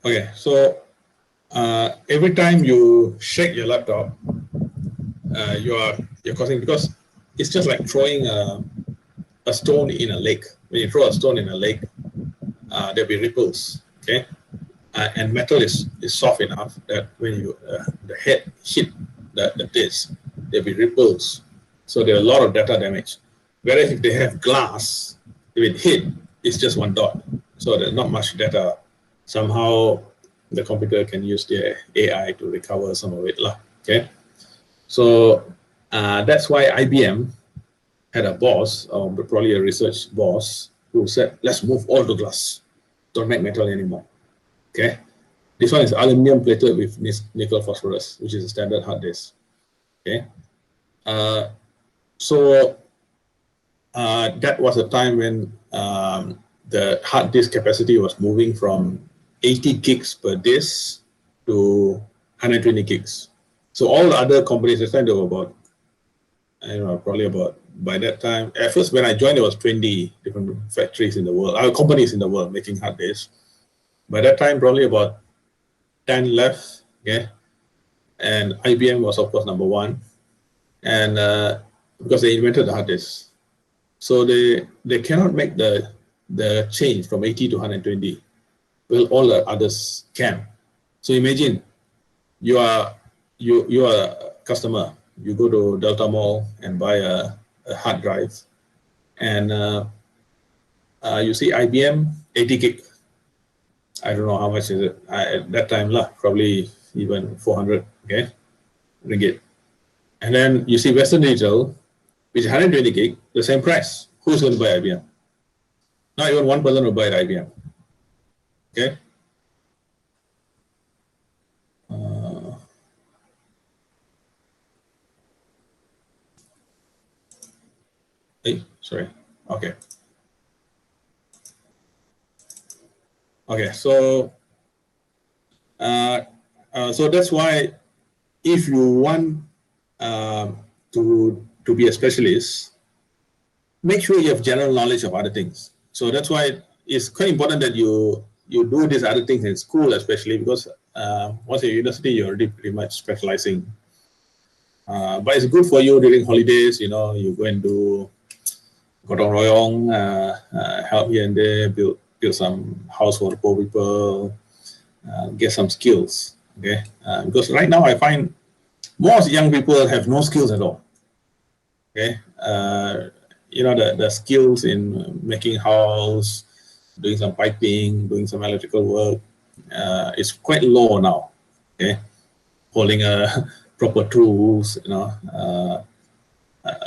Okay, so every time you shake your laptop, you're causing, because it's just like throwing a stone in a lake. When you throw a stone in a lake, there'll be ripples. Okay, and metal is soft enough that when you the head hit the disc, there'll be ripples. So there are a lot of data damage. Whereas if they have glass, if it hit, it's just one dot. So there's not much data. Somehow the computer can use the AI to recover some of it. Okay. So that's why IBM had a boss, probably a research boss, who said, let's move all to glass. Don't make metal anymore. Okay. This one is aluminum plated with nickel phosphorus, which is a standard hard disk. Okay. So that was a time when the hard disk capacity was moving from 80 gigs per disk to 120 gigs. So all the other companies, at the time, there were about, I don't know, probably about, by that time, at first when I joined, there was 20 different factories in the world, companies in the world making hard disks. By that time, probably about 10 left, okay? And IBM was, of course, number one. And because they invented the hard disk. So they cannot make the change from 80 to 120. Well, all the others can. So imagine you are a customer. You go to Delta Mall and buy a hard drive, and you see IBM 80 gig. I don't know how much is it at that time, probably even 400, okay, ringgit. And then you see Western Digital, which is 120 gig, the same price. Who's going to buy IBM? Not even one person will buy at IBM. Okay. Hey, sorry. Okay. Okay. So, so that's why if you want to be a specialist, make sure you have general knowledge of other things. So that's why it's quite important that you do these other things in school, especially because once you're at university, you're already pretty much specializing. But it's good for you during holidays. You know, you go and do gotong royong, help here and there, build some house for the poor people, get some skills. Okay, because right now I find most young people have no skills at all. Okay, you know, the skills in making house, doing some piping, doing some electrical work is quite low now. Okay, holding a proper tools, you know.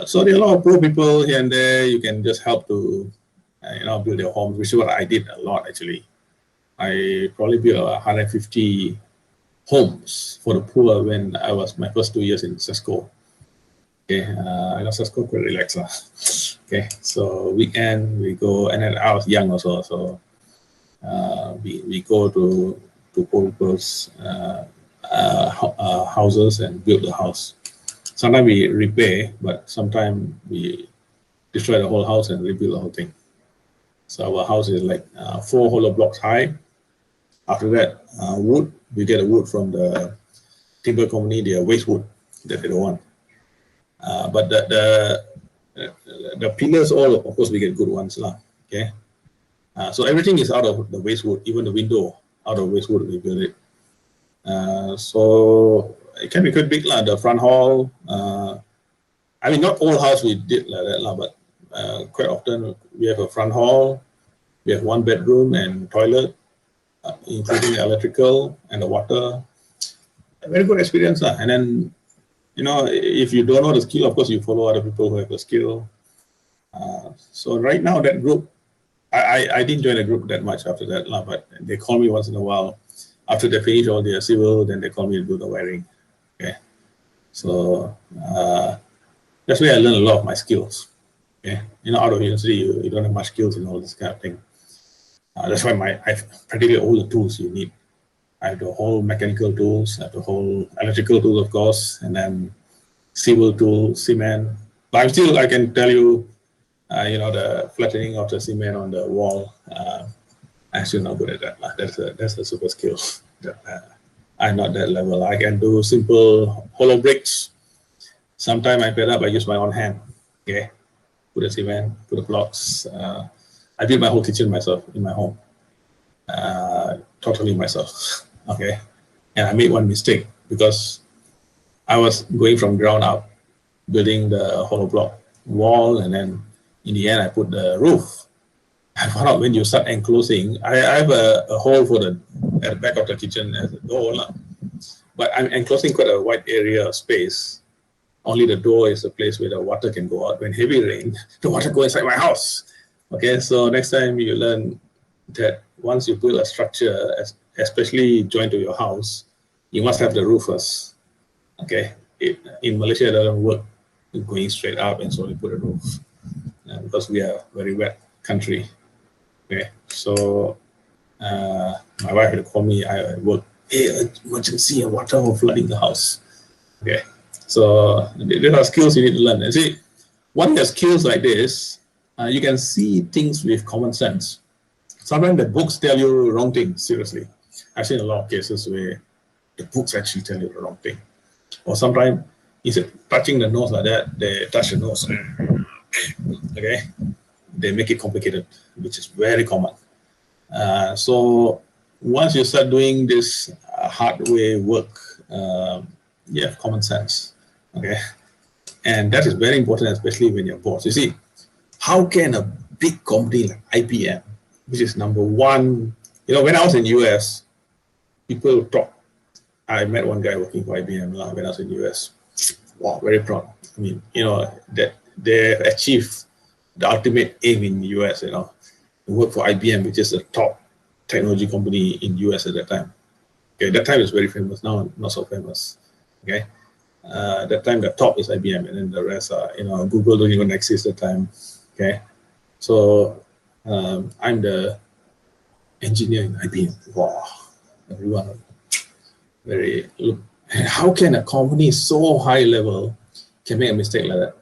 So there are a lot of poor people here and there. You can just help to, you know, build their homes, which is what I did a lot actually. I probably built 150 homes for the poor when I was my first 2 years in Cisco. Okay, I got Cisco quite relaxed. Okay, so weekend we go, and then I was young also, so we go to poor people's houses and build the house. Sometimes we repair, but sometimes we destroy the whole house and rebuild the whole thing. So our house is like 4 hollow blocks high. After that, wood, we get the wood from the timber company, the waste wood that they don't want. But the pillars, all of course we get good ones lah. Okay, so everything is out of the waste wood, even the window out of waste wood we build it. So it can be quite big lah. The front hall. I mean, not all house we did like that lah, but quite often we have a front hall. We have 1 bedroom and toilet, including the electrical and the water. A very good experience lah. And then, you know, if you don't know the skill, of course you follow other people who have the skill. So right now that group, I didn't join the group that much after that lah, but they call me once in a while. After they finish all their civil, then they call me to do the wiring. Okay, so that's where I learned a lot of my skills. Okay, you know, out of university, you don't have much skills in all this kind of thing. That's why I practically all the tools you need. I have the whole mechanical tools, I have the whole electrical tools, of course, and then civil tools, cement. But I can tell you, you know, the flattening of the cement on the wall. I'm still not good at that. That's a super skill. I'm not that level. I can do simple hollow bricks. Sometimes I put up, I use my own hand. Okay, put a cement, put the blocks. I build my whole kitchen myself in my home, totally myself. Okay, and I made one mistake because I was going from ground up, building the hollow block wall, and then in the end I put the roof. I found out when you start enclosing, I have a hole for the at the back of the kitchen as a door, but I'm enclosing quite a wide area of space. Only the door is a place where the water can go out. When heavy rain, the water go inside my house. Okay, so next time you learn that once you build a structure, especially joined to your house, you must have the roof first. Okay, in Malaysia, it doesn't work going straight up and slowly put a roof because we are a very wet country. Okay, so my wife had to call me. I work. Hey, emergency and water flooding the house. Okay, so there are skills you need to learn. And see, when you skills like this, you can see things with common sense. Sometimes the books tell you wrong things. Seriously, I've seen a lot of cases where the books actually tell you the wrong thing. Or sometimes instead of touching the nose like that, they touch the nose. Okay, they make it complicated, which is very common. So once you start doing this hard way work, you have common sense. Okay, and that is very important, especially when you're boss. You see, how can a big company like IBM, which is number one, when I was in US, people talk. I met one guy working for IBM when I was in US. Wow, very proud. I mean, that they achieved the ultimate aim in the US, work for IBM, which is the top technology company in US at that time. Okay, that time is very famous. Now, not so famous. Okay, that time the top is IBM, and then the rest are, Google don't even exist at the time. Okay, so I'm the engineer in IBM. Wow, everyone very. How can a company so high level can make a mistake like that?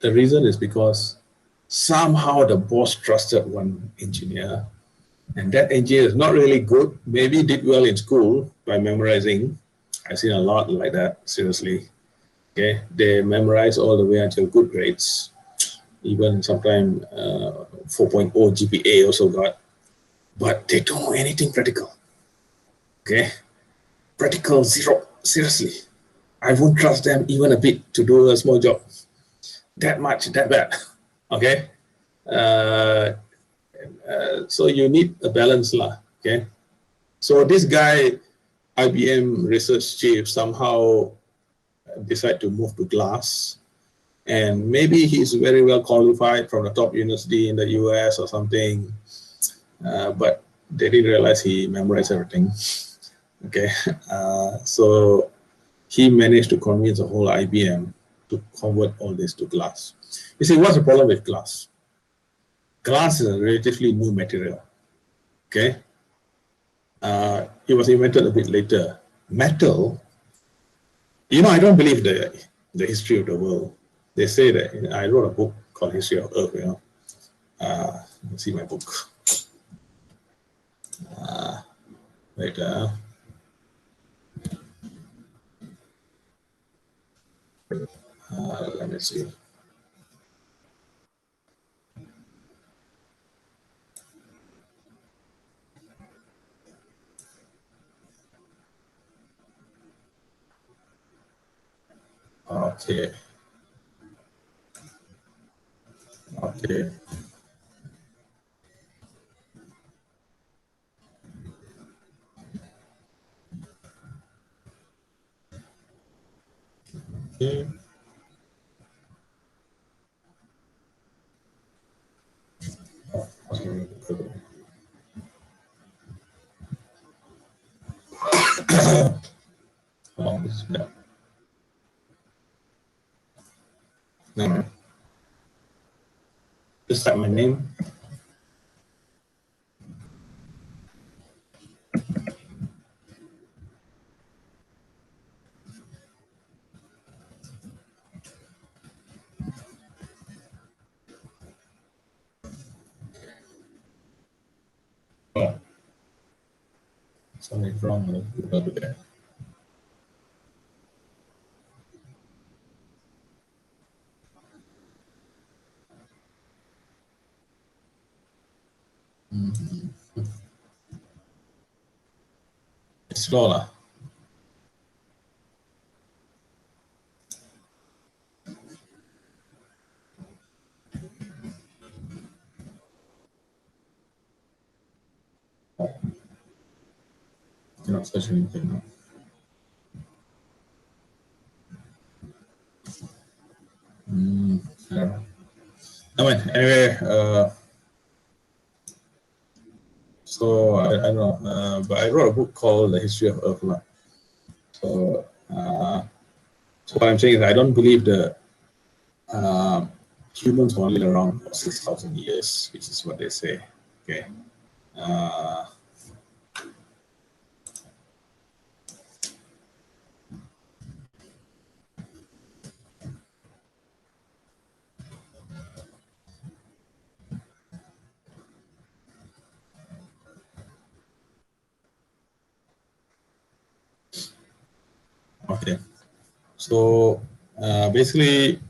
The reason is because somehow the boss trusted one engineer, and that engineer is not really good. Maybe did well in school by memorizing. I've seen a lot like that, seriously. Okay, they memorize all the way until good grades. Even sometimes 4.0 GPA also got, but they don't know anything practical. Okay, practical zero. Seriously, I won't trust them even a bit to do a small job. That much, that bad. Okay, so you need a balance lah. Okay, so this guy, IBM research chief, somehow decide to move to glass, and maybe he's very well qualified from the top university in the US or something, but they didn't realize he memorized everything. Okay, so he managed to convince the whole IBM to convert all this to glass. You see, what's the problem with glass? Glass is a relatively new material. Okay, it was invented a bit later. Metal, I don't believe the history of the world. They say that I wrote a book called History of Earth. Let's see my book. Wait. Let me see. Okay. Okay. Okay. Oh, this is bad. No. Just type my name. Something wrong with that. It's slow lah. You're not searching anything now. I don't know. I mean, anyway, so I don't know, but I wrote a book called The History of Earth. So, so what I'm saying is I don't believe the humans were only around for 6,000 years, which is what they say. Okay. Okay. So basically,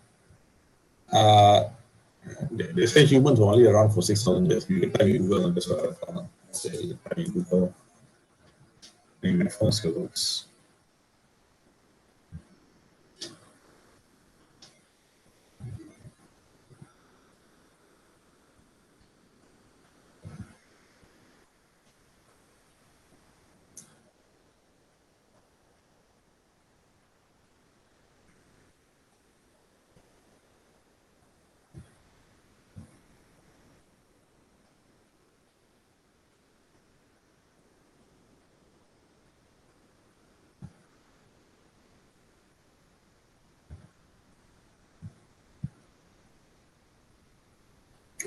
they say humans were only around for 6,000 years. You can type in Google and that's what I found. Say, type in Google. And my phone still works.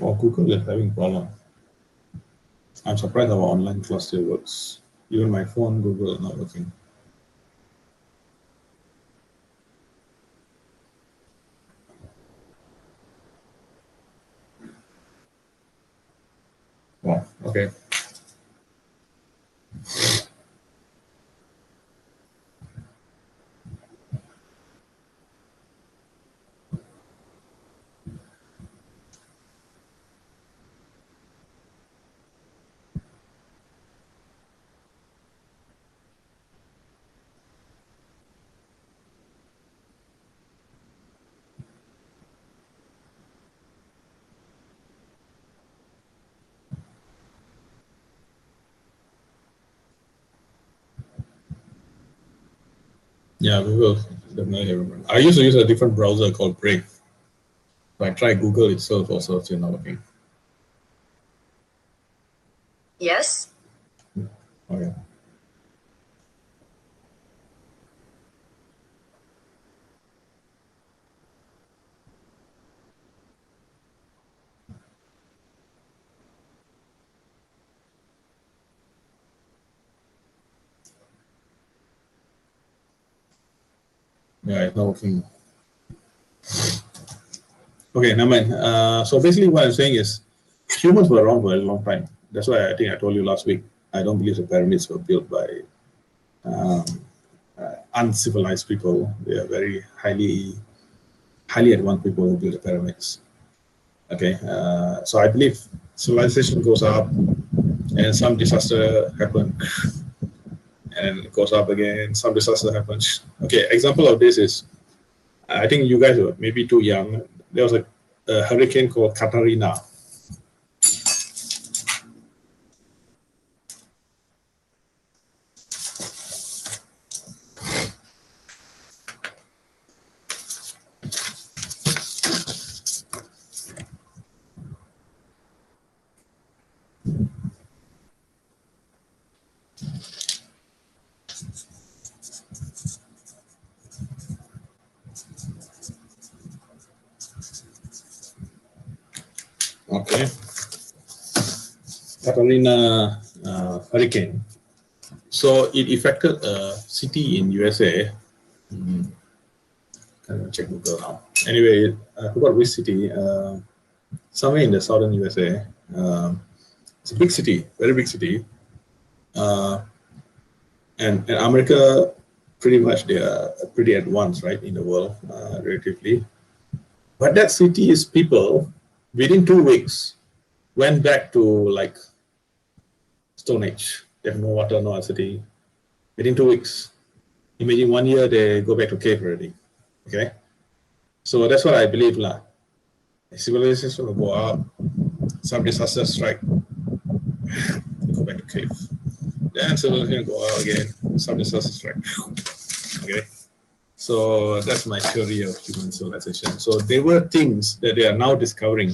Oh, Google is having problem. I'm surprised our online class still works. Even my phone, Google, not working. Wow, okay. Yeah, Google definitely remember. I used to use a different browser called Brave. So I tried Google itself also, still not working. Yes. Okay. Yeah, it's not working. Okay, never mind. So basically what I'm saying is humans were around for a long time. That's why I think I told you last week, I don't believe the pyramids were built by uncivilized people. They are very highly advanced people who build the pyramids. Okay, so I believe civilization goes up and some disaster happens and it goes up again, some disaster happens. Okay, example of this is, I think you guys were maybe too young. There was a hurricane called Katrina. Okay, Katrina hurricane. So it affected a city in USA. Check Google now. Anyway, I forgot which city. Somewhere in the southern USA. It's a big city, very big city. and America, pretty much they are pretty advanced, right, in the world, relatively. But that city's people, within 2 weeks, went back to like Stone Age. They have no water, no electricity. Within 2 weeks, imagine 1 year they go back to cave already. Okay, so that's what I believe, lah. Civilization will go out, some disaster strike, go back to cave. Then civilization go out again, some disaster strike. Okay, so that's my theory of human civilization. So there were things that they are now discovering,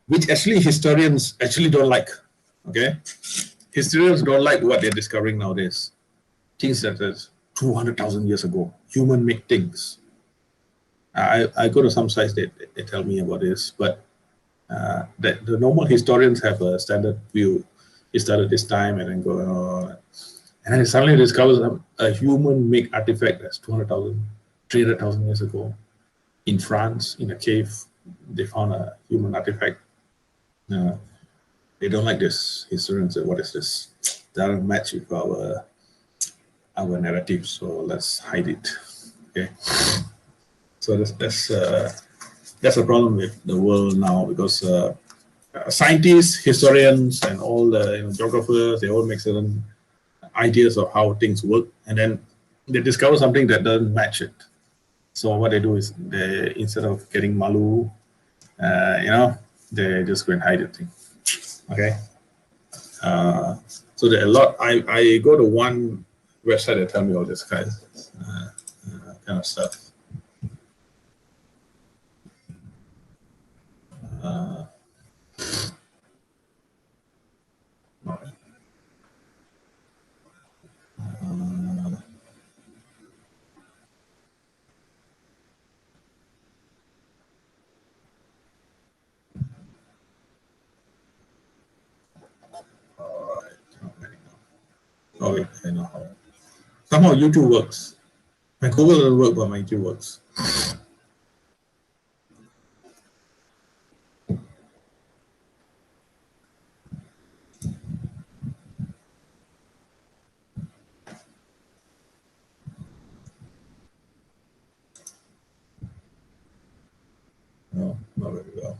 which actually historians actually don't like. Okay, historians don't like what they're discovering nowadays. Things that is 200,000 years ago, human-made things. I go to some sites that they tell me about this, but the normal historians have a standard view. It started this time and then go on. And then suddenly discovers a human-made artifact that's 200,000, 300,000 years ago. In France, in a cave, they found a human artifact. They don't like this. Historians say, what is this? Doesn't match with our narrative, so let's hide it. Okay. So that's a problem with the world now, because scientists, historians, and all the geographers, they all make certain ideas of how things work, and then they discover something that doesn't match it. So what they do is, they, instead of getting malu, they just go and hide it. Okay. So there are a lot. I go to one website that tell me all this kind of stuff. Okay, I know how. Somehow YouTube works. My Google doesn't work, but my YouTube works. No, not very well.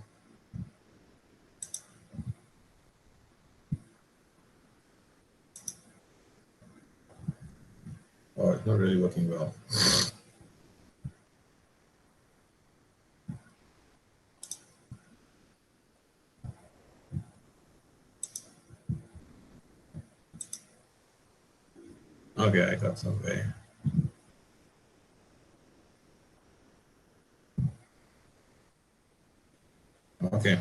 Oh, it's not really working well. Okay, I got some way. Okay.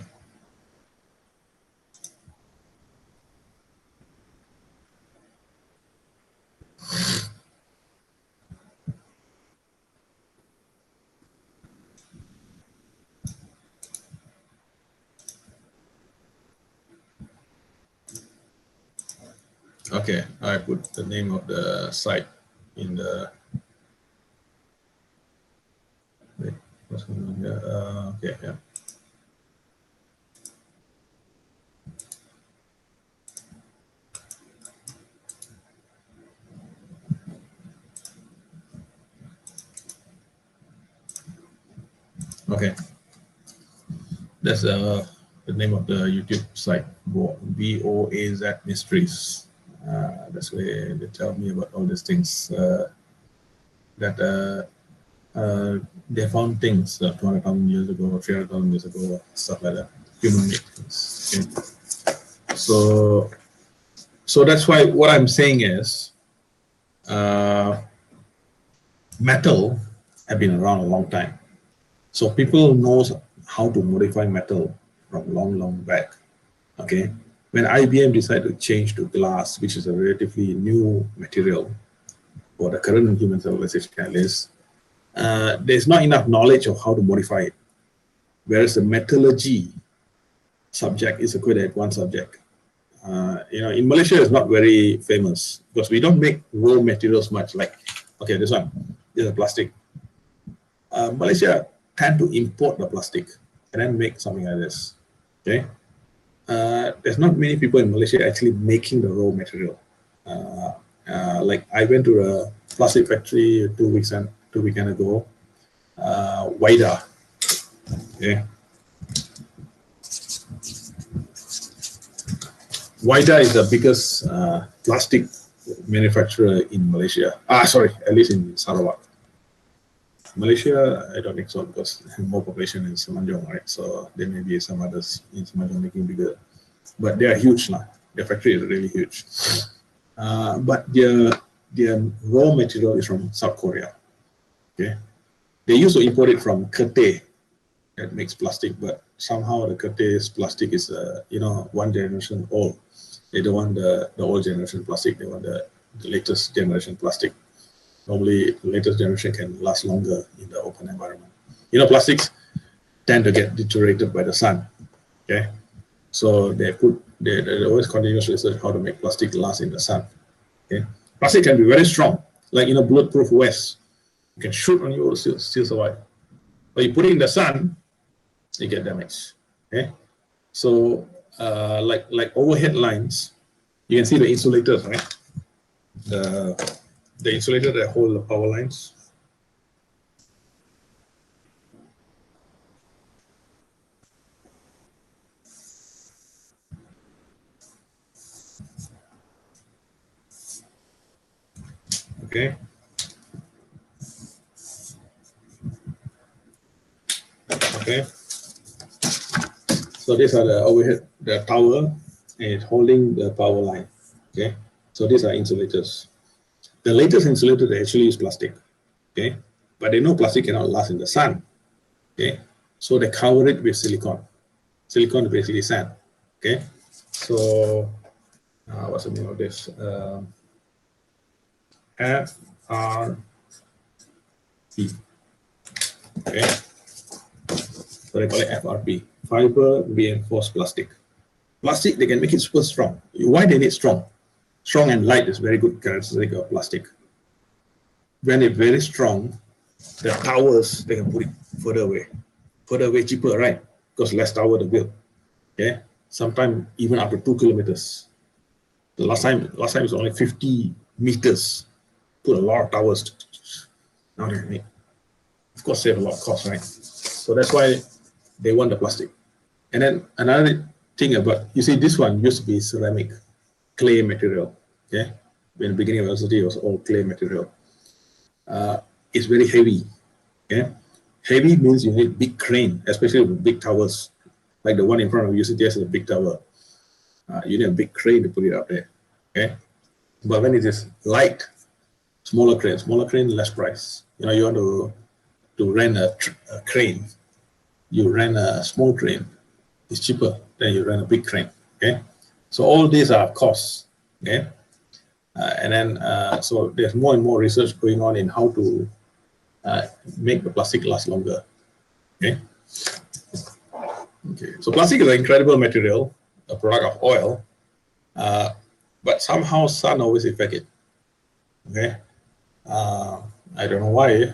Okay, I put the name of the site in the. Wait, what's going on here? Okay, yeah. Okay, that's the name of the YouTube site, BOAZ Mysteries. That's where they tell me about all these things that they found things 200,000 years ago, 300,000 years ago, stuff like that, human-made things. Okay. So that's why what I'm saying is, metal have been around a long time. So people knows how to modify metal from long back. Okay. When IBM decided to change to glass, which is a relatively new material for the current human civilization at least, there's not enough knowledge of how to modify it. Whereas the metallurgy subject is a quite advanced subject. In Malaysia, it's not very famous because we don't make raw materials much. Like, okay, this one is a plastic. Malaysia tend to import the plastic and then make something like this. Okay, there's not many people in Malaysia actually making the raw material. Like I went to a plastic factory 2 weekend ago, Wida. Okay. Wida is the biggest plastic manufacturer in Malaysia. Sorry, at least in Sarawak. Malaysia, I don't think so because more population in Semenanjung, right? So there may be some others in Semenanjung making bigger, but they are huge now. Their factory is really huge. But their raw material is from South Korea. Okay, they used to import it from Cathay that makes plastic, but somehow the Cathay's plastic is one generation old. They don't want the old generation plastic. They want the latest generation plastic. Normally, the latest generation can last longer in the open environment. Plastics tend to get deteriorated by the sun. Okay, so they always continuous research how to make plastic last in the sun. Okay, plastic can be very strong, like bulletproof vest. You can shoot on you, will still survive. But you put it in the sun, you get damaged. Okay, so like overhead lines, you can see the insulators, right? The insulator that hold the power lines. Okay. Okay. So these are the overhead, the tower, and it's holding the power line. Okay. So these are insulators. The latest insulator they actually use plastic. Okay. But they know plastic cannot last in the sun. Okay. So they cover it with silicone. Silicone is basically sand. Okay. So what's the name of this? FRP. Okay. So they call it FRP, fiber reinforced plastic. Plastic, they can make it super strong. Why they need strong? Strong and light is very good characteristic of plastic. When it's very strong, the towers, they can put it further away cheaper, right? Because less tower to build. Okay, sometimes even up to 2 kilometers. The last time it's only 50 meters. Put a lot of towers. Now they make, of course, save a lot of cost, right? So that's why they want the plastic. And then another thing about, you see, this one used to be ceramic, clay material. Okay, in the beginning of the university, it was all clay material. It's very heavy. Okay, heavy means you need big crane, especially with big towers, like the one in front of UCTS is a big tower. You need a big crane to put it up there. Okay, but when it is light, smaller crane, less price. You want to rent a crane. You rent a small crane, it's cheaper than you rent a big crane. Okay, so all these are costs. Okay, and then so there's more and more research going on in how to make the plastic last longer. Okay, so plastic is an incredible material, a product of oil, but somehow sun always affect it. Okay, I don't know why.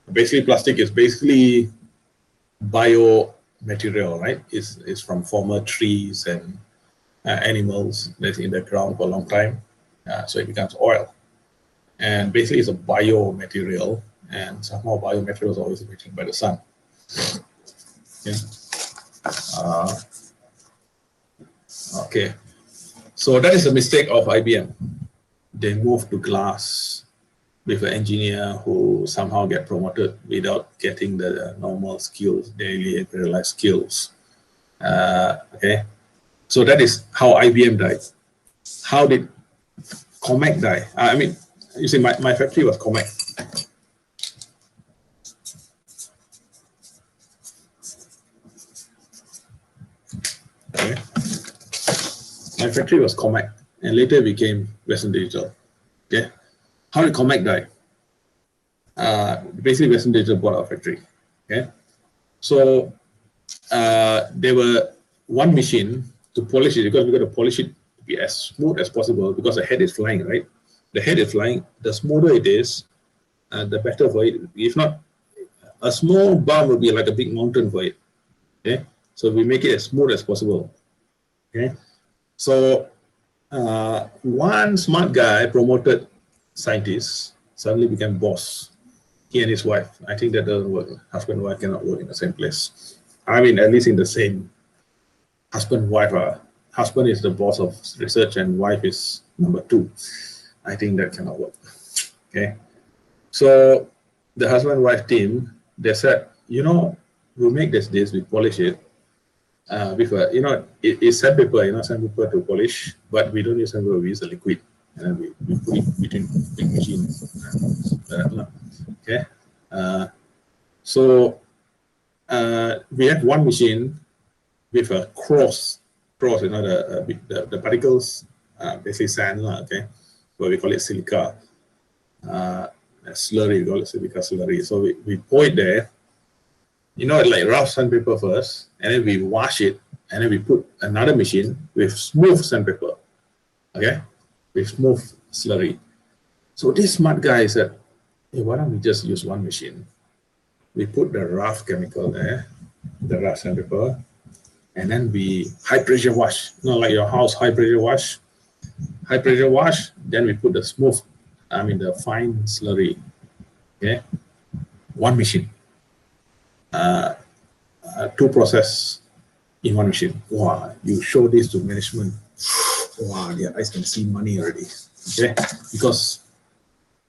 Basically, plastic is basically biomaterial, right? It's from former trees and animals that's in the ground for a long time, so it becomes oil. And basically, it's a biomaterial, and somehow biomaterial is always emitted by the sun. Okay. Okay. So that is a mistake of IBM. They moved to glass with an engineer who somehow get promoted without getting the normal skills, daily real life skills. Okay, so that is how IBM died. How did Comac die? I mean, you see, my factory was Comac. Okay, my factory was Comac, and later became Western Digital. Okay, how did Comac die? Basically, Western Digital bought our factory. Okay, so there were one machine to polish it, because we got to polish it to be as smooth as possible, because the head is flying, right? The head is flying. The smoother it is, the better for it. If not, a small bump will be like a big mountain for it. Okay, so we make it as smooth as possible. Okay, so One smart guy, promoted scientist, suddenly became boss. He and his wife. I think that doesn't work. Husband and wife cannot work in the same place. I mean, at least in the same husband wife. Husband is the boss of research and wife is number two. I think that cannot work. Okay. So the husband wife team, they said, we'll make this, we polish it with a, it's sandpaper, sandpaper to polish, but we don't use sandpaper, we use a liquid. And we put it between big machines. Okay. So we have one machine with a cross, the particles, basically sand, okay, but we call it silica, slurry, we call it silica slurry. So we pour it there, like rough sandpaper first, and then we wash it, and then we put another machine with smooth sandpaper, okay, with smooth slurry. So this smart guy said, hey, why don't we just use one machine? We put the rough chemical there, the rough sandpaper, and then we high pressure wash, like your house high pressure wash, then we put the smooth, the fine slurry, okay, one machine, two process in one machine. Wow, you show this to management, wow, their eyes can see money already, okay, because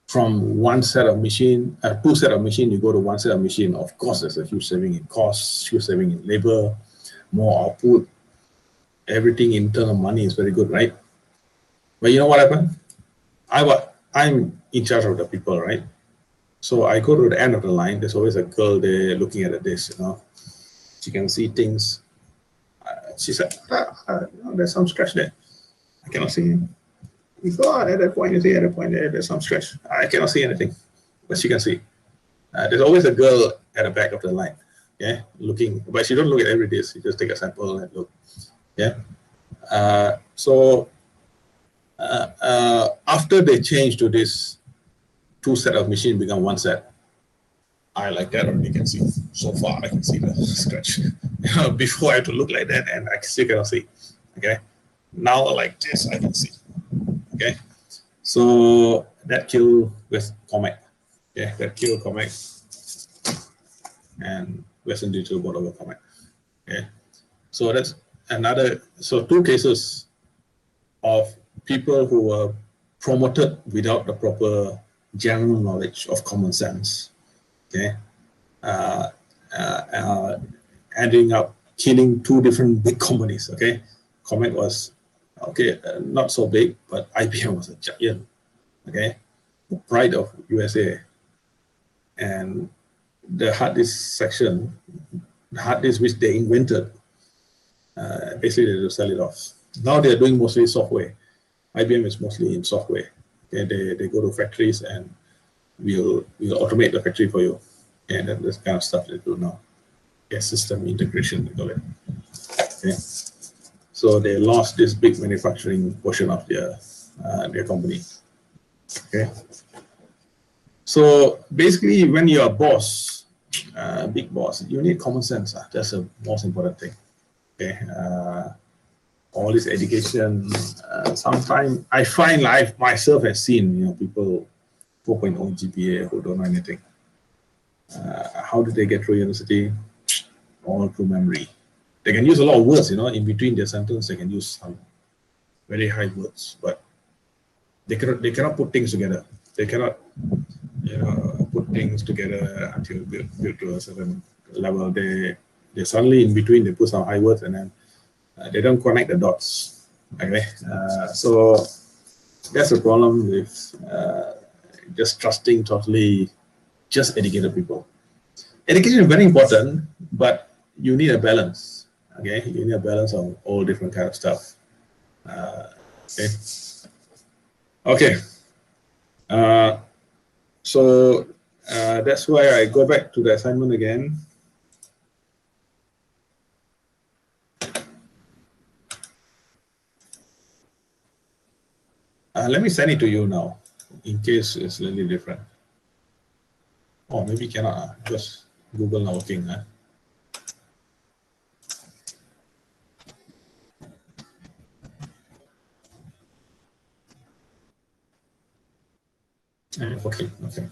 from one set of machine, two set of machine, you go to one set of machine, of course, there's a huge saving in costs, huge saving in labor, more output, everything in terms of money is very good, right? But you know what happened? I'm in charge of the people, right? So I go to the end of the line. There's always a girl there looking at the desk, She can see things. She said, there's some scratch there. I cannot see it. You go on at that point, you see at that point there's some scratch. I cannot see anything, but she can see. There's always a girl at the back of the line, yeah, looking, but she don't look at every disk. She just take a sample and look, yeah. So after they change to this two set of machine become one set, I like that already can see. So far, I can see the scratch. Before I had to look like that, and I still cannot see. Okay, now like this, I can see. Okay, so that killed with Comet. Okay, that killed Comet, and Western Digital bought over Comet. Okay, so that's another. So two cases of people who were promoted without the proper general knowledge of common sense. Okay, ending up killing two different big companies. Okay, Comet was not so big, but IBM was a giant. Okay, the pride of USA, and the hard disk section, the hard disk which they invented, basically they just sell it off. Now they're doing mostly software. IBM is mostly in software. Okay, they go to factories and we'll automate the factory for you. And that's the kind of stuff they do now. Yeah, system integration, they call it. Okay. So they lost this big manufacturing portion of their company. Okay. So basically, when you're a boss, big boss, you need common sense. That's the most important thing. Okay. All this education, sometimes I find I myself have seen, people 4.0 GPA who don't know anything. How did they get through university? All through memory. They can use a lot of words, in between their sentence, they can use some very high words, but they cannot put things together. They cannot, put things together until build to a certain level. They suddenly in between they put some high words and then they don't connect the dots. Okay, so that's the problem with just trusting totally just educated people. Education is very important, but you need a balance. Okay, you need a balance of all different kind of stuff. Okay. So that's why I go back to the assignment again. Let me send it to you now, in case it's a little different. Oh, maybe cannot, because Google not working. Okay. Okay.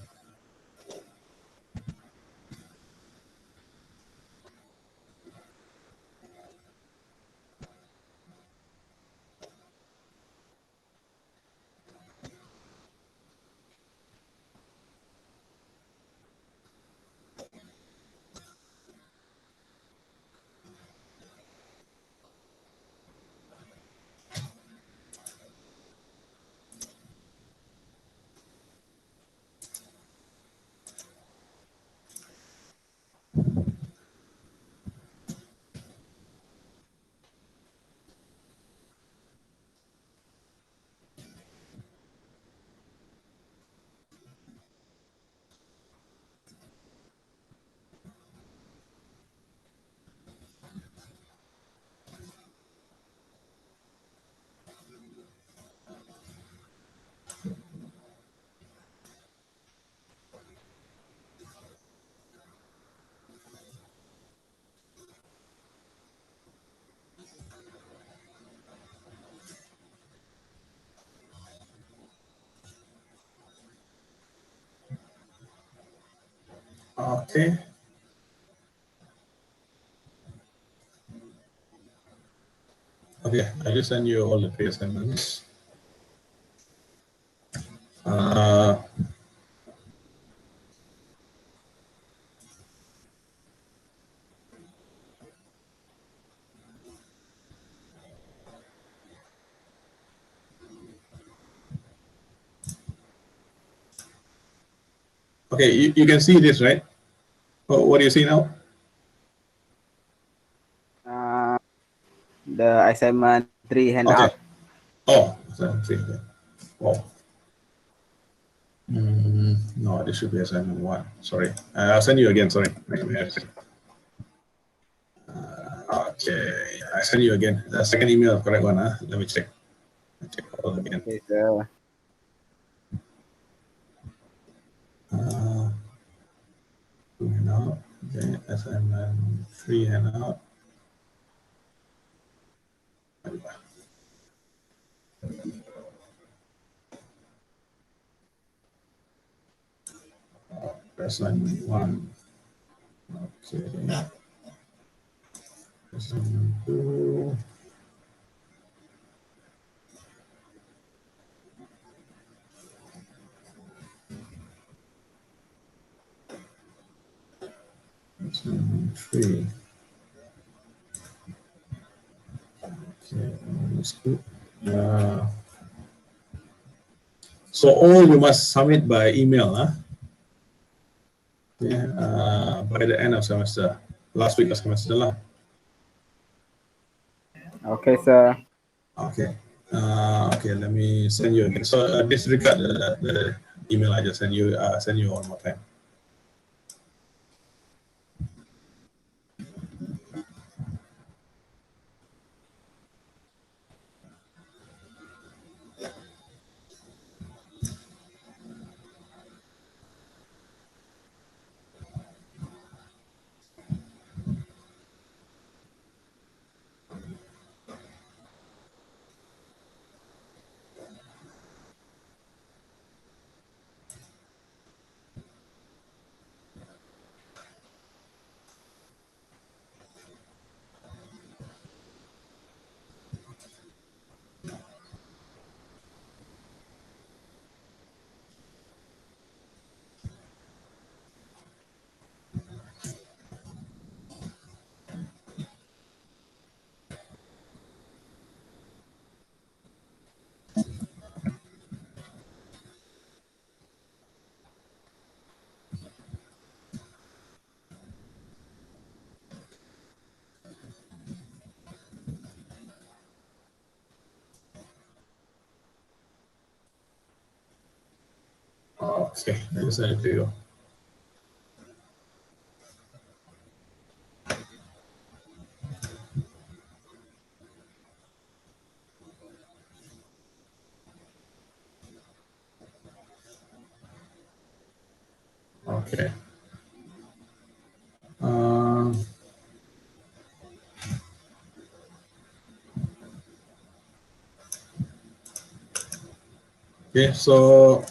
Okay, I just send you all the 3 assignments. Okay, you can see this, right? What do you see now? The assignment 3 hand Okay. up. Oh, okay. Oh. No, this should be assignment 1. Sorry. I'll send you again. Sorry. Okay. I send you again. The second email, correct one. Let me check. Check all again. Okay, sir. Handout. Okay. Assignment 3 handout. Assignment 1. Okay. Assignment 2. Assignment 3. Okay, that's good. So all you must submit by email, by the end of semester, last week of semester lah. Okay, sir. Okay. Okay, let me send you again. So disregard the email I just send you. Send you one more time. Okay, I just send it to you. Okay. Okay, so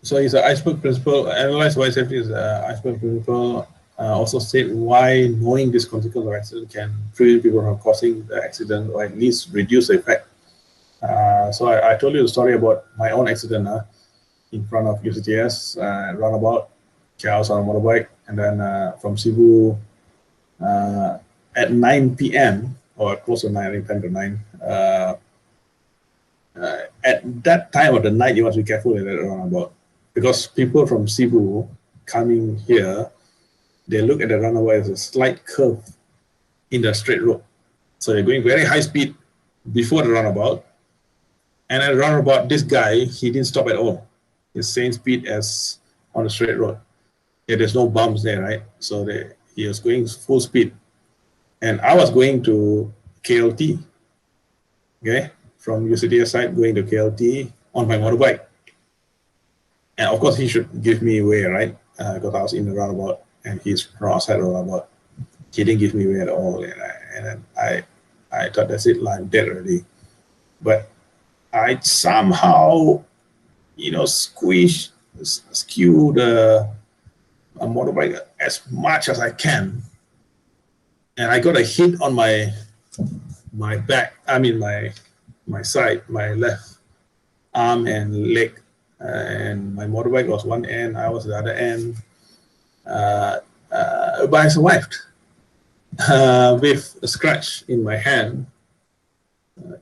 So it's an iceberg principle. Analyze why safety is an iceberg principle. Also state why knowing this consequence of accident can prevent people from causing the accident or at least reduce the effect. So I told you the story about my own accident in front of UCTS, roundabout, chaos on a motorbike, and then from Cebu at 9 p.m. or close to 9, I think 10 to 9. At that time of the night, you must be careful at that roundabout because people from Cebu coming here, they look at the roundabout as a slight curve in the straight road. So they're going very high speed before the roundabout. And at the roundabout, this guy, he didn't stop at all. His same speed as on the straight road. Yeah, there's no bumps there, right? So he was going full speed. And I was going to KLT, okay? From UCTS side, going to KLT on my motorbike. And of course, he should give me way, right? Because I was in the roundabout and he's from outside the roundabout. He didn't give me way at all. And then I thought, that's it, I'm dead already. But I somehow, skew the motorbike as much as I can. And I got a hit on my back, my side, my left arm and leg. And my motorbike was one end, I was the other end. But I survived with a scratch in my hand. I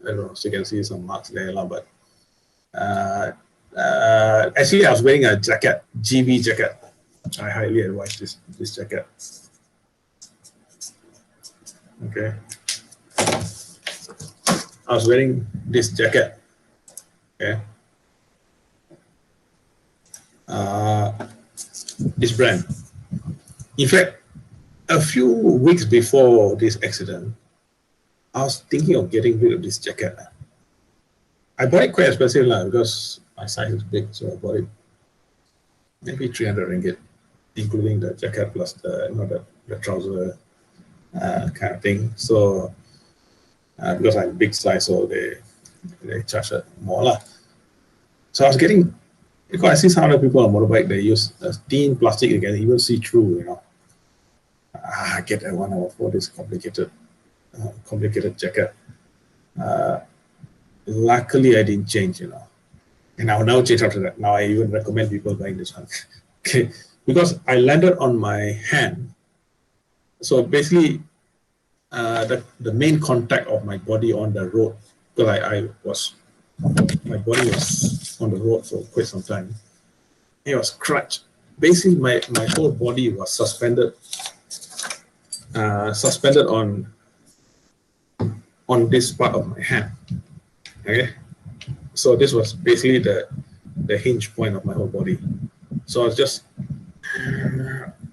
don't know if you can see some marks there, but actually I was wearing a jacket, GB jacket. I highly advise this jacket. Okay. I was wearing this jacket. Okay. This brand. In fact, a few weeks before this accident, I was thinking of getting rid of this jacket. I bought it quite expensive because my size is big, so I bought it maybe 300 ringgit, including the jacket plus the trouser kind of thing. So because I'm big size, so they charge more. So I was getting, because I see some other people on motorbike, they use thin plastic, you can even see through, I get that one for this complicated jacket. Luckily, I didn't change, and I'll now change after that. Now I even recommend people buying this one. Okay, because I landed on my hand. So basically, the main contact of my body on the road, because my body was on the road for quite some time. It was crushed. Basically, my whole body was suspended on this part of my hand. Okay, so this was basically the hinge point of my whole body. So I was just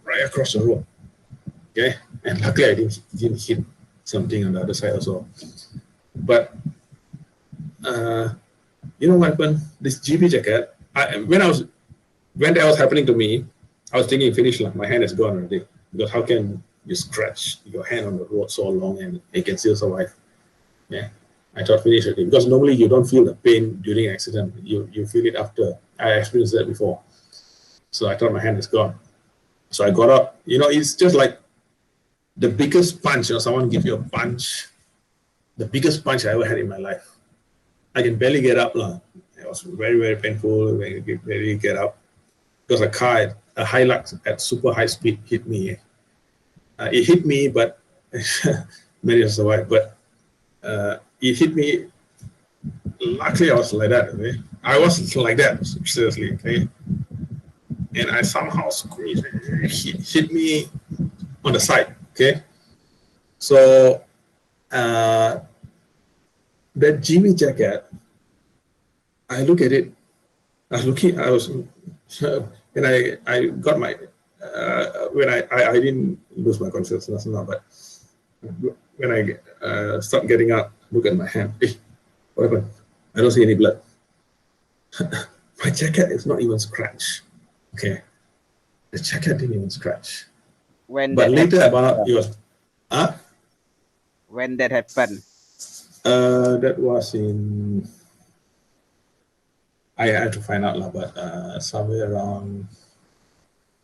right across the road. Okay, and luckily I didn't hit something on the other side also. But you know what happened? This GB jacket. When that was happening to me, I was thinking, finish, my hand is gone already. Because how can you scratch your hand on the road so long and it can still survive? Yeah, I thought finish already. Because normally you don't feel the pain during an accident. You feel it after. I experienced that before. So I thought my hand is gone. So I got up. It's just like the biggest punch. Someone give you a punch. The biggest punch I ever had in my life. I can barely get up. It was very, very painful. Barely get up. Because a Hilux at super high speed hit me. It hit me, but many of survived. But it hit me. Luckily, I was like that. Okay? I was like that, seriously. Okay, and I somehow squeezed. Hit me on the side. Okay, so that GB jacket. I look at it. And I got my, when I didn't lose my consciousness now, but when I start getting up, look at my hand. Hey, what happened? I don't see any blood. My jacket is not even scratched. Okay. The jacket didn't even scratch. But later I found out it was, When that happened? That was I have to find out lah, but somewhere around,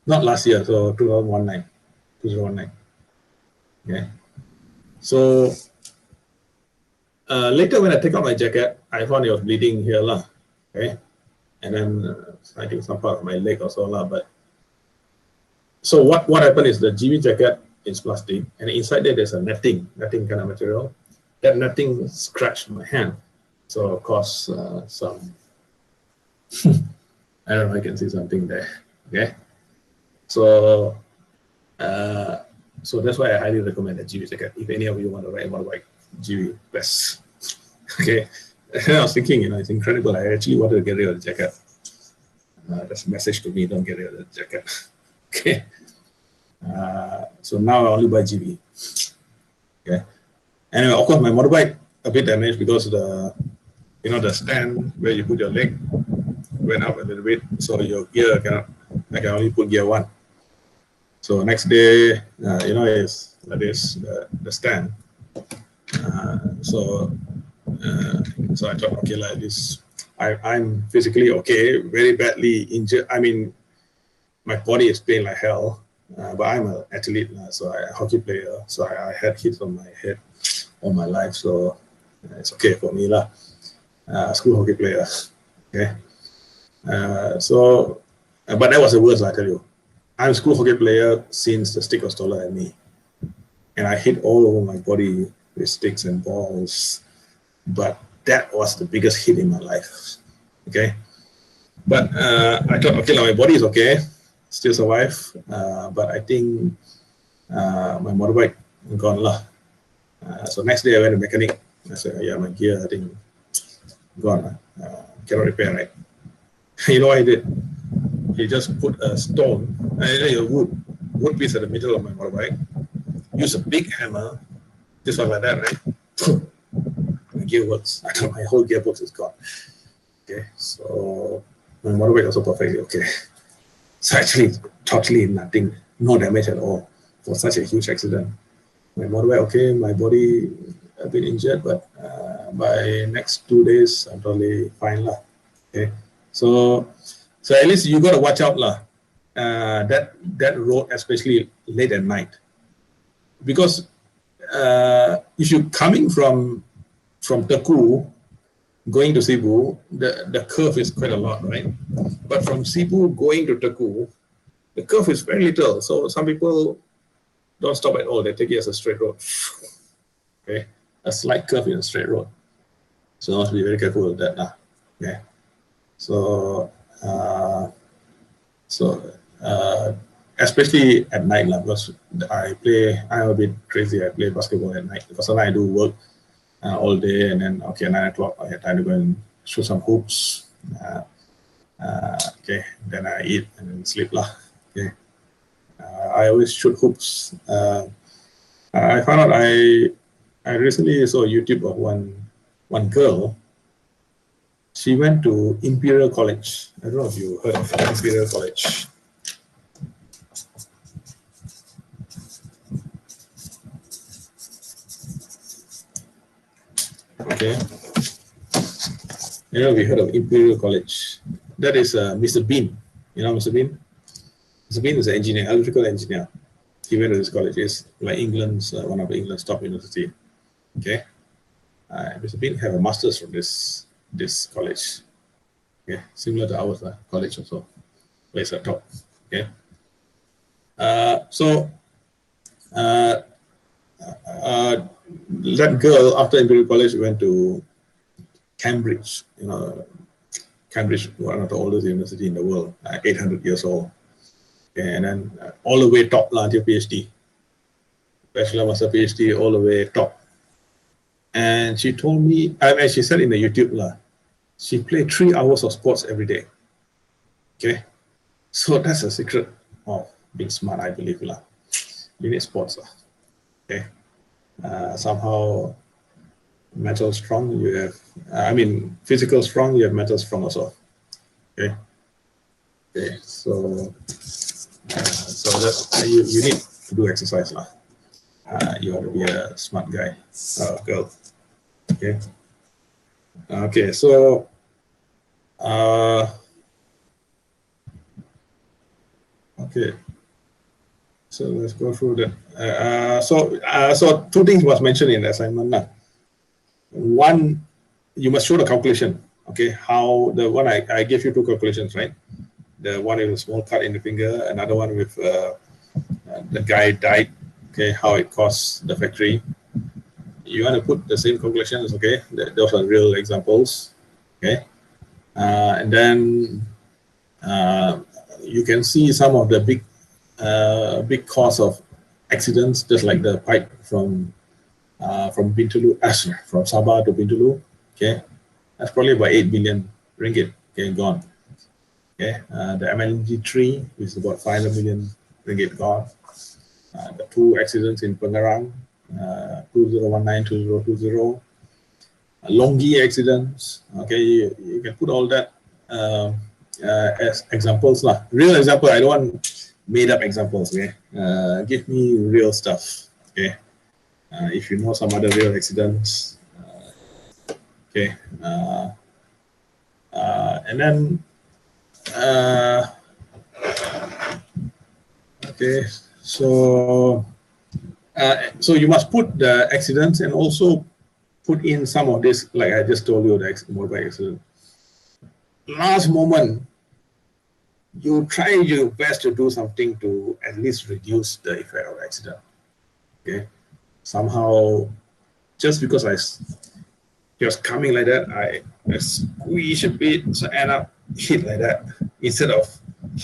not last year, so 2019. Okay. So later when I take out my jacket, I found it was bleeding here lah. Okay. And then I think some part of my leg also lah. But so what happened is the GB jacket is plastic, and inside there's a netting kind of material. That netting scratched my hand, so caused some. I don't know if I can see something there. Okay, so so that's why I highly recommend a GB jacket. If any of you want to ride a motorbike, GB best. Okay, and I was thinking, it's incredible. I actually wanted to get rid of the jacket. That's a message to me: don't get rid of the jacket. Okay. So now I only buy GB. Okay. Anyway, of course, my motorbike a bit damaged because the stand where you put your leg went up a little bit, so your gear I can only put gear 1. So next day, is like this, the stand. So I thought, okay, like this, I'm physically okay, very badly injured. I mean, my body is pain like hell, but I'm an athlete, so I'm a hockey player. So I had hits on my head all my life, so it's okay for me lah. School hockey player, okay. But that was the worst, I tell you. I'm a school hockey player since the stick was taller than me, and I hit all over my body with sticks and balls. But that was the biggest hit in my life. Okay, but I thought, okay, my body is okay, still survive. But I think my motorbike gone lah. So next day I went to mechanic. I said, yeah, my gear I think gone. Cannot repair, right? You know what he did? He just put a stone, a wood piece at the middle of my motorbike. Use a big hammer, just like that, right? My gear works. I thought my whole gearbox is gone. Okay, so my motorbike also perfectly okay. So actually, totally nothing, no damage at all for such a huge accident. My motorbike okay, my body a bit injured, but by next 2 days I'm totally fine lah. Okay, so at least you got to watch out lah. That road, especially late at night, because if you're coming from Teku going to Cebu, the curve is quite a lot, right? But from Cebu going to Teku, the curve is very little. So some people don't stop at all. They take it as a straight road. Okay, a slight curve in a straight road. So you must be very careful with that. Okay, so especially at night, because I'm a bit crazy. I play basketball at night because sometimes I do work all day, and then 9 o'clock I have time to go and shoot some hoops. Okay, then I eat and then sleep lah. Okay, I always shoot hoops. I found out I recently saw a YouTube of one girl. She went to Imperial College. I don't know if you heard of Imperial College. Okay. We heard of Imperial College. That is Mr. Bean. You know Mr. Bean? Mr. Bean is an engineer, electrical engineer. He went to this college. It's like England's one of England's top university. Okay. Mr. Bean have a master's from this college. Okay, similar to ours, college also. Place at top. Okay. That girl after Imperial College went to Cambridge. Cambridge, one of the oldest university in the world, 800 years old. Okay, and then all the way top until PhD. Bachelor, master, PhD, all the way top. And she told me, she said in the YouTube, she played 3 hours of sports every day. Okay, so that's a secret of being smart, I believe. You need sports. Okay, somehow mental strong, you have, physical strong, you have mental strong also. Okay, so that you need to do exercise. You have to be a smart guy, girl. Okay. Okay, so Okay, so let's go through that. So two things was mentioned in the assignment now. One, you must show the calculation. Okay, how the one I gave you two calculations, right? The one with a small cut in the finger, another one with the guy died. Okay, how it costs the factory. You want to put the same calculations, okay? Those are real examples, okay? And then you can see some of the big cause of accidents, just like the pipe from Bintulu, from Sabah to Bintulu. Okay, that's probably about 8 billion ringgit. Okay, gone. Okay, the MLNG tree is about 500 million ringgit gone. The two accidents in Pengarang, 2019, 2020. Longi accidents. Okay, you can put all that as examples lah. Real example. I don't want made up examples. Okay, give me real stuff. Okay, if you know some other real accidents. Okay, and then okay, so you must put the accidents and also put in some of this, like I just told you, the motorbike accident. Last moment, you try your best to do something to at least reduce the effect of accident. Okay, somehow, just because I was coming like that, I squeeze a bit, so end up hit like that. Instead of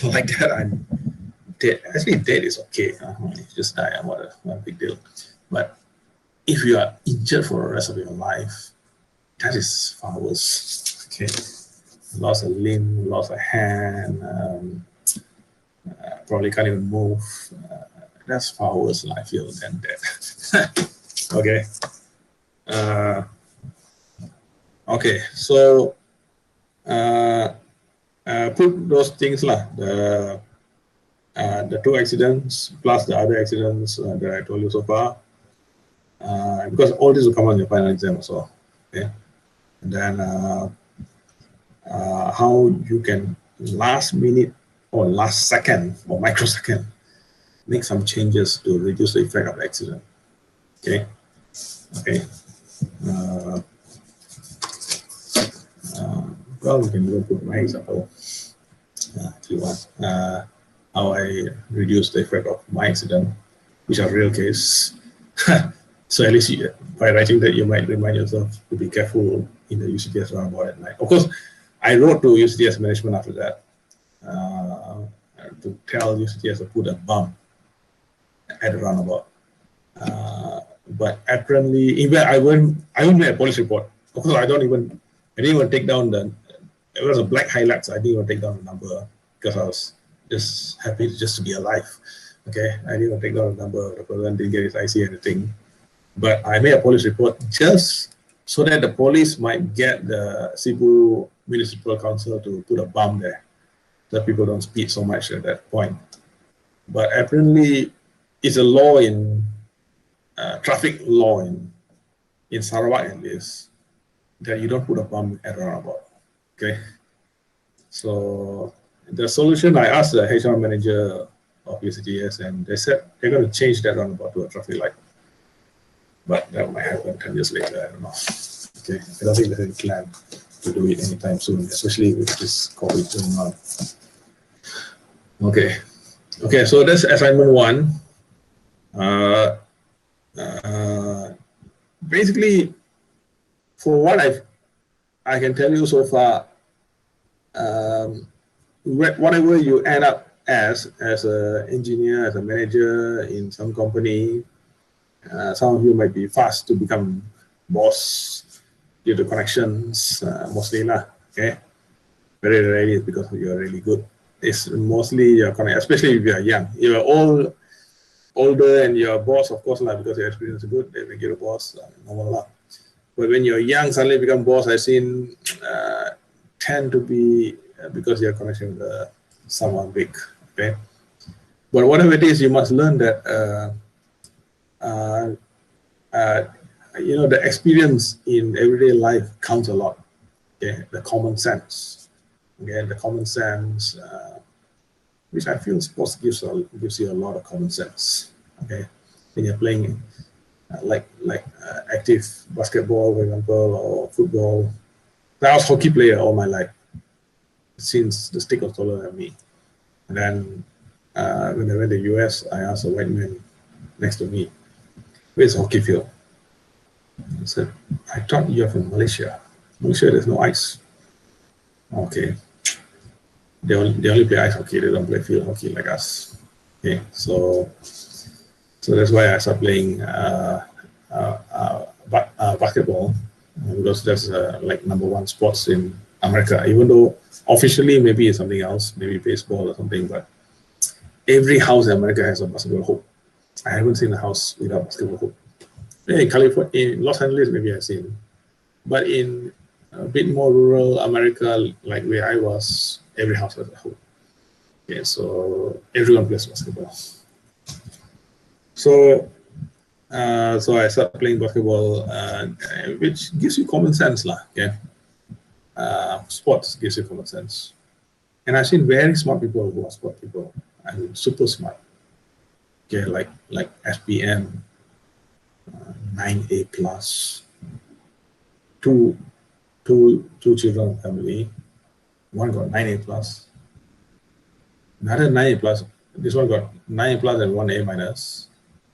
like that, I'm dead. Actually, dead is okay. Just die, not a big deal. But if you are injured for the rest of your life, that is far worse. Okay, lost a limb, lost a hand, probably can't even move. That's far worse, I feel, than dead. Okay. Okay, so put those things lah. The two accidents plus the other accidents that I told you so far. Because all this will come on your final exam also. Okay, and then how you can last minute or last second or microsecond make some changes to reduce the effect of the accident. Okay, okay. Well, we can even put my example if you want. How I reduce the effect of my accident, which are real case. So at least by writing that, you might remind yourself to be careful in the UCTS roundabout at night. Of course, I wrote to UCTS management after that to tell UCTS to put a bump at the roundabout. But apparently, even I wouldn't make a police report. Of course, I didn't even take down it was a black highlights. I didn't even take down the number because I was just happy just to be alive. Okay, I didn't even take down the number. The person didn't get his IC or anything. But I made a police report just so that the police might get the Cebu Municipal Council to put a bump there, so that people don't speed so much at that point. But apparently, it's a law in traffic law in Sarawak at least that you don't put a bump at a roundabout. Okay, so the solution, I asked the HR manager of UCTS, and they said they're going to change that roundabout to a traffic light. But that might happen 10 years later, I don't know. Okay, I don't think there's any plan to do it anytime soon, especially with this COVID going on. Okay, okay, so that's assignment 1. Basically, for what I can tell you so far, whatever you end up as an engineer, as a manager in some company, some of you might be fast to become boss due to connections, mostly lah. Okay, very rarely because you're really good. It's mostly your connect, especially if you are young. If you're older and you're a boss, of course lah, because your experience is good, they make you a boss, normal lah. But when you're young, suddenly become boss, I've seen tend to be because you're connection with someone big. Okay, but whatever it is, you must learn that the experience in everyday life counts a lot. Okay, the common sense. again, the common sense, which I feel sports gives you a lot of common sense. Okay, when you're playing active basketball, for example, or football. I was a hockey player all my life since the stick was taller than me. And then when I went to the US, I asked a white man next to me, "Where's the hockey field?" He said, "I thought you're from Malaysia. Malaysia, there's no ice." Okay. They only play ice hockey. They don't play field hockey like us. Okay, so that's why I started playing basketball, because that's like #1 sports in America. Even though officially maybe it's something else, maybe baseball or something, but every house in America has a basketball hoop. I haven't seen a house without basketball hoop. In California, in Los Angeles, maybe I've seen, but in a bit more rural America, like where I was, every house has a hoop. Okay, so everyone plays basketball. So I started playing basketball, which gives you common sense, lah. Okay, sports gives you common sense, and I've seen very smart people who are sport people. I mean, super smart. Okay, like SPM, 9A plus, two children family. One got 9A plus, another 9A plus. This one got 9A plus and 1A minus.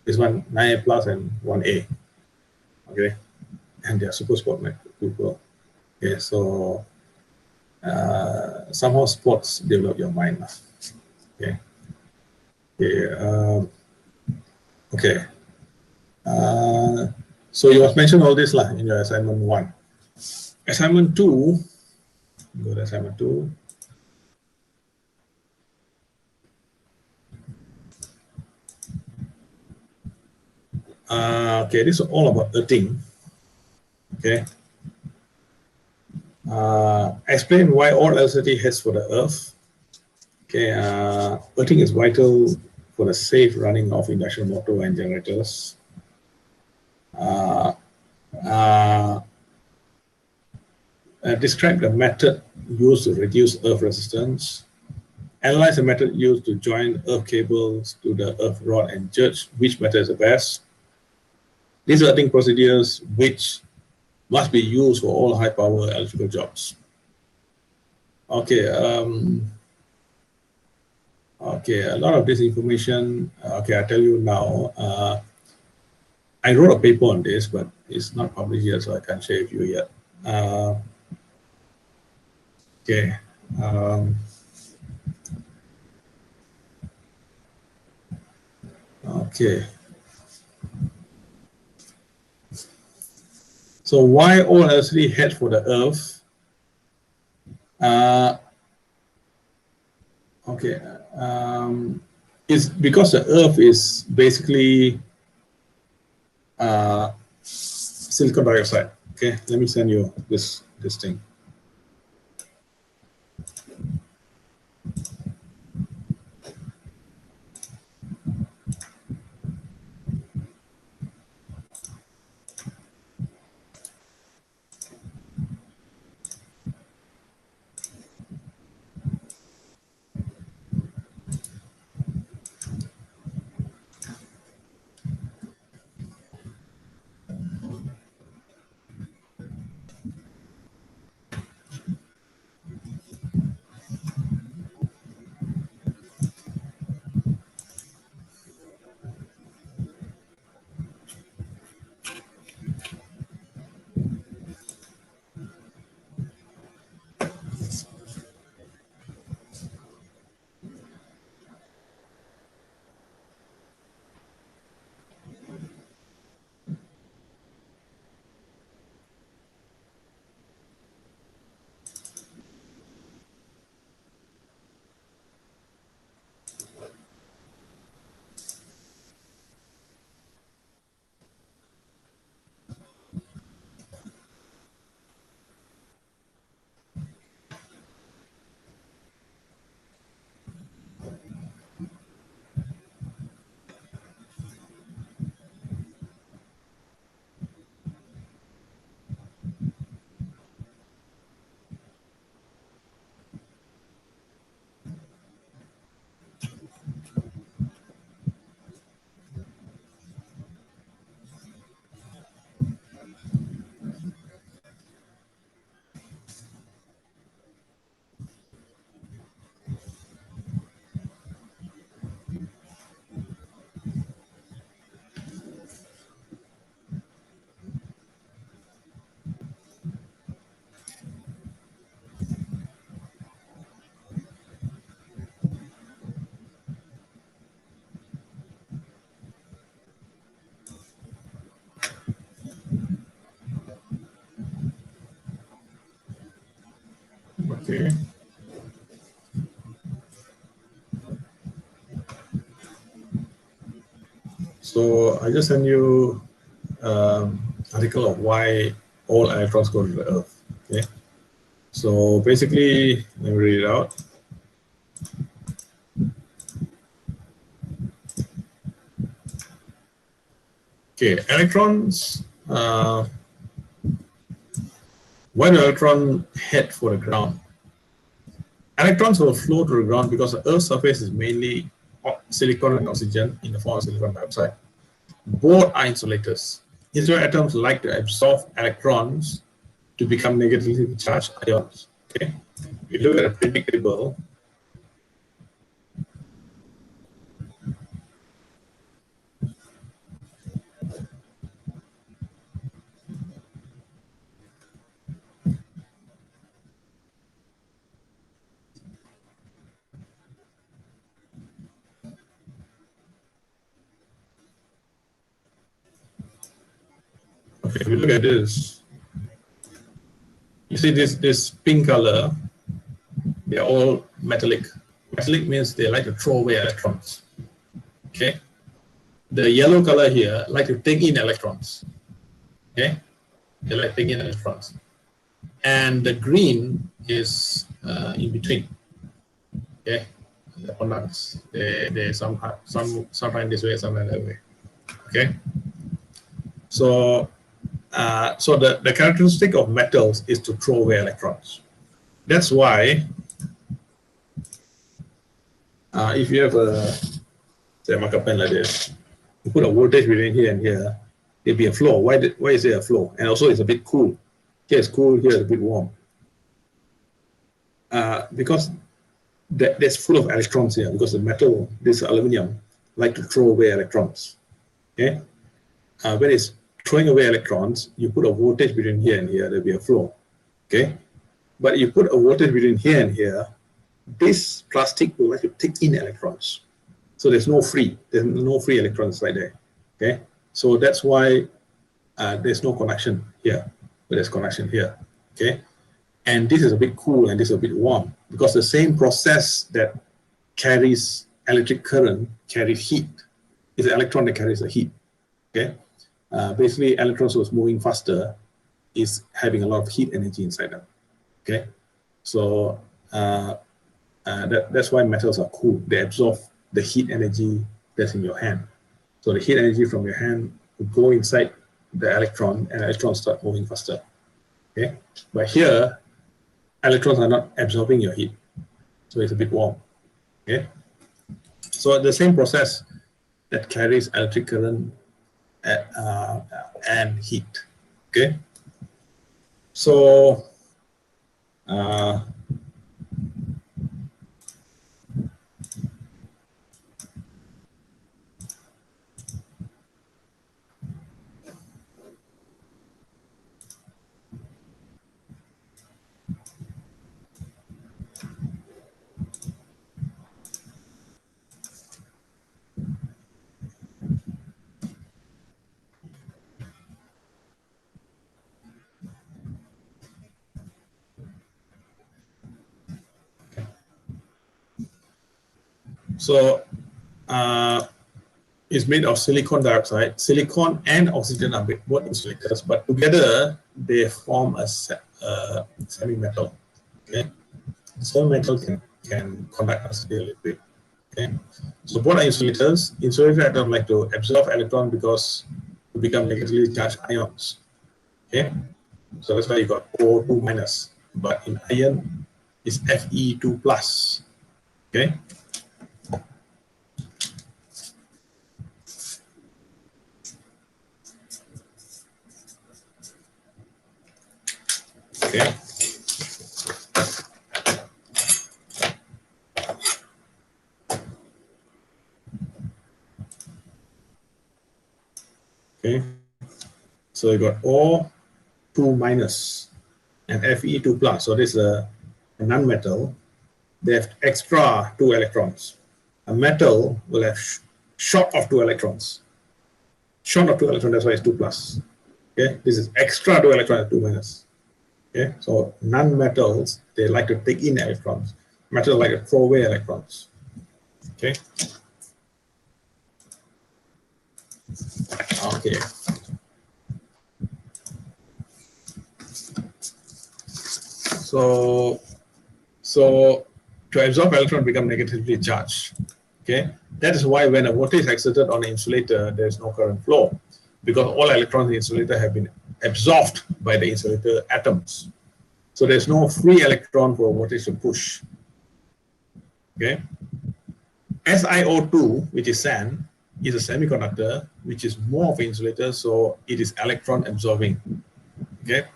This one 9A plus and 1A. Okay, and they are super sport people. Okay, so somehow sports develop your mind. Okay. Okay. Okay. So you must mention all this in your assignment 1. Assignment 2. Go to assignment 2. Okay, this is all about earthing. Okay. Explain why all electricity heads for the earth. Okay. Earthing is vital for the safe running of industrial motor and generators. Describe the method used to reduce earth resistance. Analyze the method used to join earth cables to the earth rod and judge which method is the best. These are earthing procedures which must be used for all high power electrical jobs. Okay. Okay, a lot of this information, okay, I'll tell you now. I wrote a paper on this, but it's not published yet, so I can't share with you yet. Okay. Okay. So why all electricity head for the earth? Okay. It's because the earth is basically silicon dioxide. Okay, let me send you this thing. Okay. So I just send you article of why all electrons go to the Earth. Okay. So basically, let me read it out. Okay, electrons. Why do electrons head for the ground? Electrons will flow to the ground because the Earth's surface is mainly silicon and oxygen in the form of silicon dioxide. Both are insulators. Insular atoms like to absorb electrons to become negatively charged ions. Okay, if you look at a periodic table, okay, if you look at this, you see this pink color, they are all metallic. Metallic means they like to throw away electrons. Okay, the yellow color here like to take in electrons. Okay, they like taking in electrons, and the green is in between. Okay, the conducts they sometimes this way, sometimes that way. Okay, so the characteristic of metals is to throw away electrons. That's why if you have a say a marker pen like this, you put a voltage between here and here, there'll be a flow. Why is there a flow? And also it's a bit cool. Here it's cool, here it's a bit warm. Because that's full of electrons here, because the metal, this aluminum, like to throw away electrons. Okay, when it's throwing away electrons, you put a voltage between here and here, there'll be a flow. Okay, but you put a voltage between here and here, this plastic will like to take in electrons. So there's no free electrons right there. Okay, so that's why there's no connection here, but there's connection here. Okay, and this is a bit cool and this is a bit warm because the same process that carries electric current carries heat. It's an electron that carries the heat. Okay, basically electrons was moving faster is having a lot of heat energy inside them. Okay, so that's why metals are cool. They absorb the heat energy that's in your hand. So the heat energy from your hand will go inside the electron and electrons start moving faster. Okay, but here electrons are not absorbing your heat, so it's a bit warm. Okay, so the same process that carries electric current and heat. Okay, so it's made of silicon dioxide. Silicon and oxygen are both insulators, but together they form a semi-metal. Okay, semi-metal can conduct a little bit. Okay, so both are insulators. Insulator atoms like to absorb electron because to become negatively charged ions. Okay, so that's why you got O2 minus, but in iron it's Fe2 plus. Okay. Okay. Okay. So you got O2 minus and Fe2 plus. So this is a non-metal. They have extra 2 electrons. A metal will have short of 2 electrons. Short of 2 electrons, that's why it's 2 plus. Okay. This is extra 2 electrons, 2 minus. Okay, so non-metals, they like to take in electrons. Metals like to throw away electrons. Okay. Okay. So to absorb electron become negatively charged. Okay, that is why when a voltage is exerted on an insulator, there is no current flow, because all electrons in the insulator have been absorbed by the insulator atoms. So there's no free electron for a voltage to push. Okay, SiO2, which is sand, is a semiconductor which is more of an insulator, so it is electron absorbing. Okay,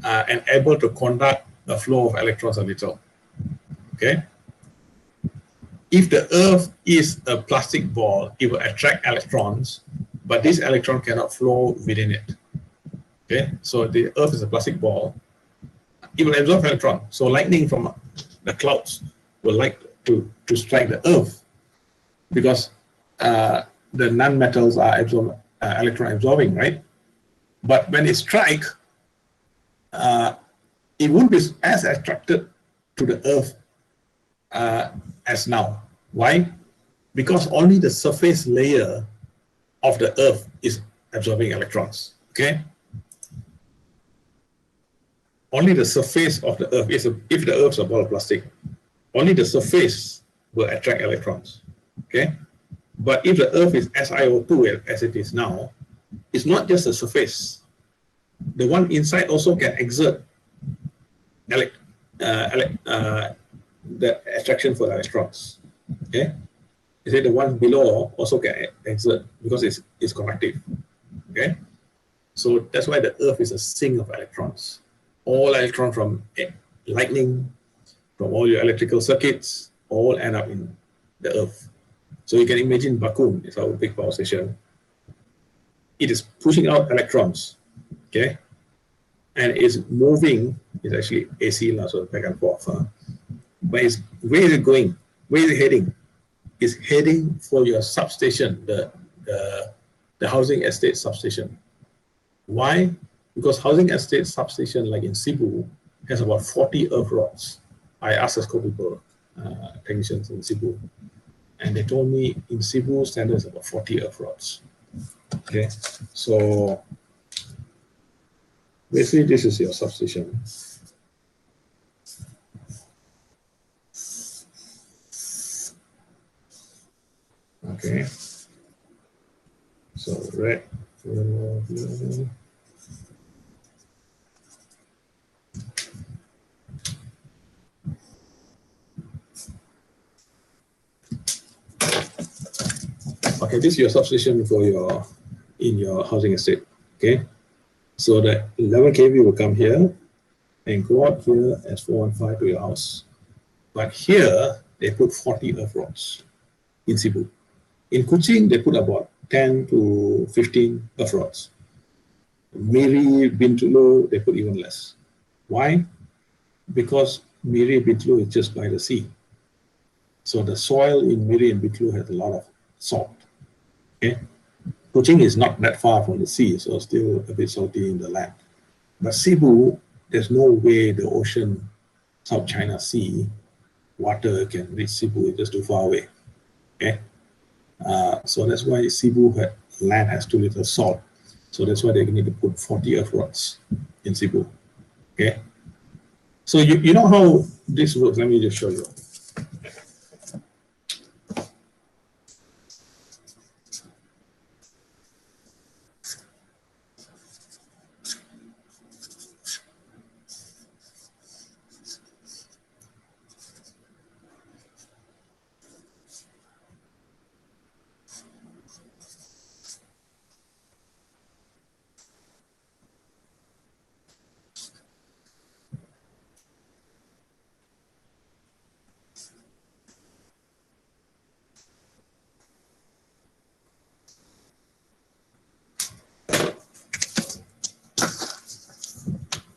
and able to conduct a flow of electrons a little. Okay. If the Earth is a plastic ball, it will attract electrons, but this electron cannot flow within it. Okay, so the Earth is a plastic ball. It will absorb electron. So lightning from the clouds will like to strike the Earth, because the non-metals are electron absorbing, right? But when it strikes, it won't be as attracted to the Earth as now. Why? Because only the surface layer of the Earth is absorbing electrons. Okay? Only the surface of the Earth, if the Earth is a ball of plastic, only the surface will attract electrons. Okay? But if the Earth is SiO2 as it is now, it's not just the surface. The one inside also can exert the attraction for the electrons. Okay, you say the one below also can exert because it's conductive. Okay, so that's why the Earth is a sink of electrons. All electrons from lightning, from all your electrical circuits, all end up in the Earth. So you can imagine Bakun is our big power station. It is pushing out electrons. Okay, and it's moving. It's actually AC, so back and forth. But where is it going? Where is it heading? It's heading for your substation, the housing estate substation. Why? Because housing estate substation, like in Cebu, has about 40 earth rods. I asked ESCO people, technicians in Cebu, and they told me in Cebu, standard is about 40 earth rods. Okay, so basically this is your substation. Okay, so red. Okay, this is your substation for in your housing estate. Okay, so the 11 kV will come here and go up here as 415 to your house. But here they put 40 earth rods in Cebu. In Kuching, they put about 10 to 15 earth rods. Miri, Bintulu, they put even less. Why? Because Miri, Bintulu is just by the sea. So the soil in Miri and Bintulu has a lot of salt. Okay, Kuching is not that far from the sea, so still a bit salty in the land. But Cebu, there's no way the ocean, South China Sea, water can reach Cebu. It's just too far away. Okay, so that's why Cebu land has too little salt. So that's why they need to put 40 earth rods in Cebu. Okay, so you know how this works. Let me just show you.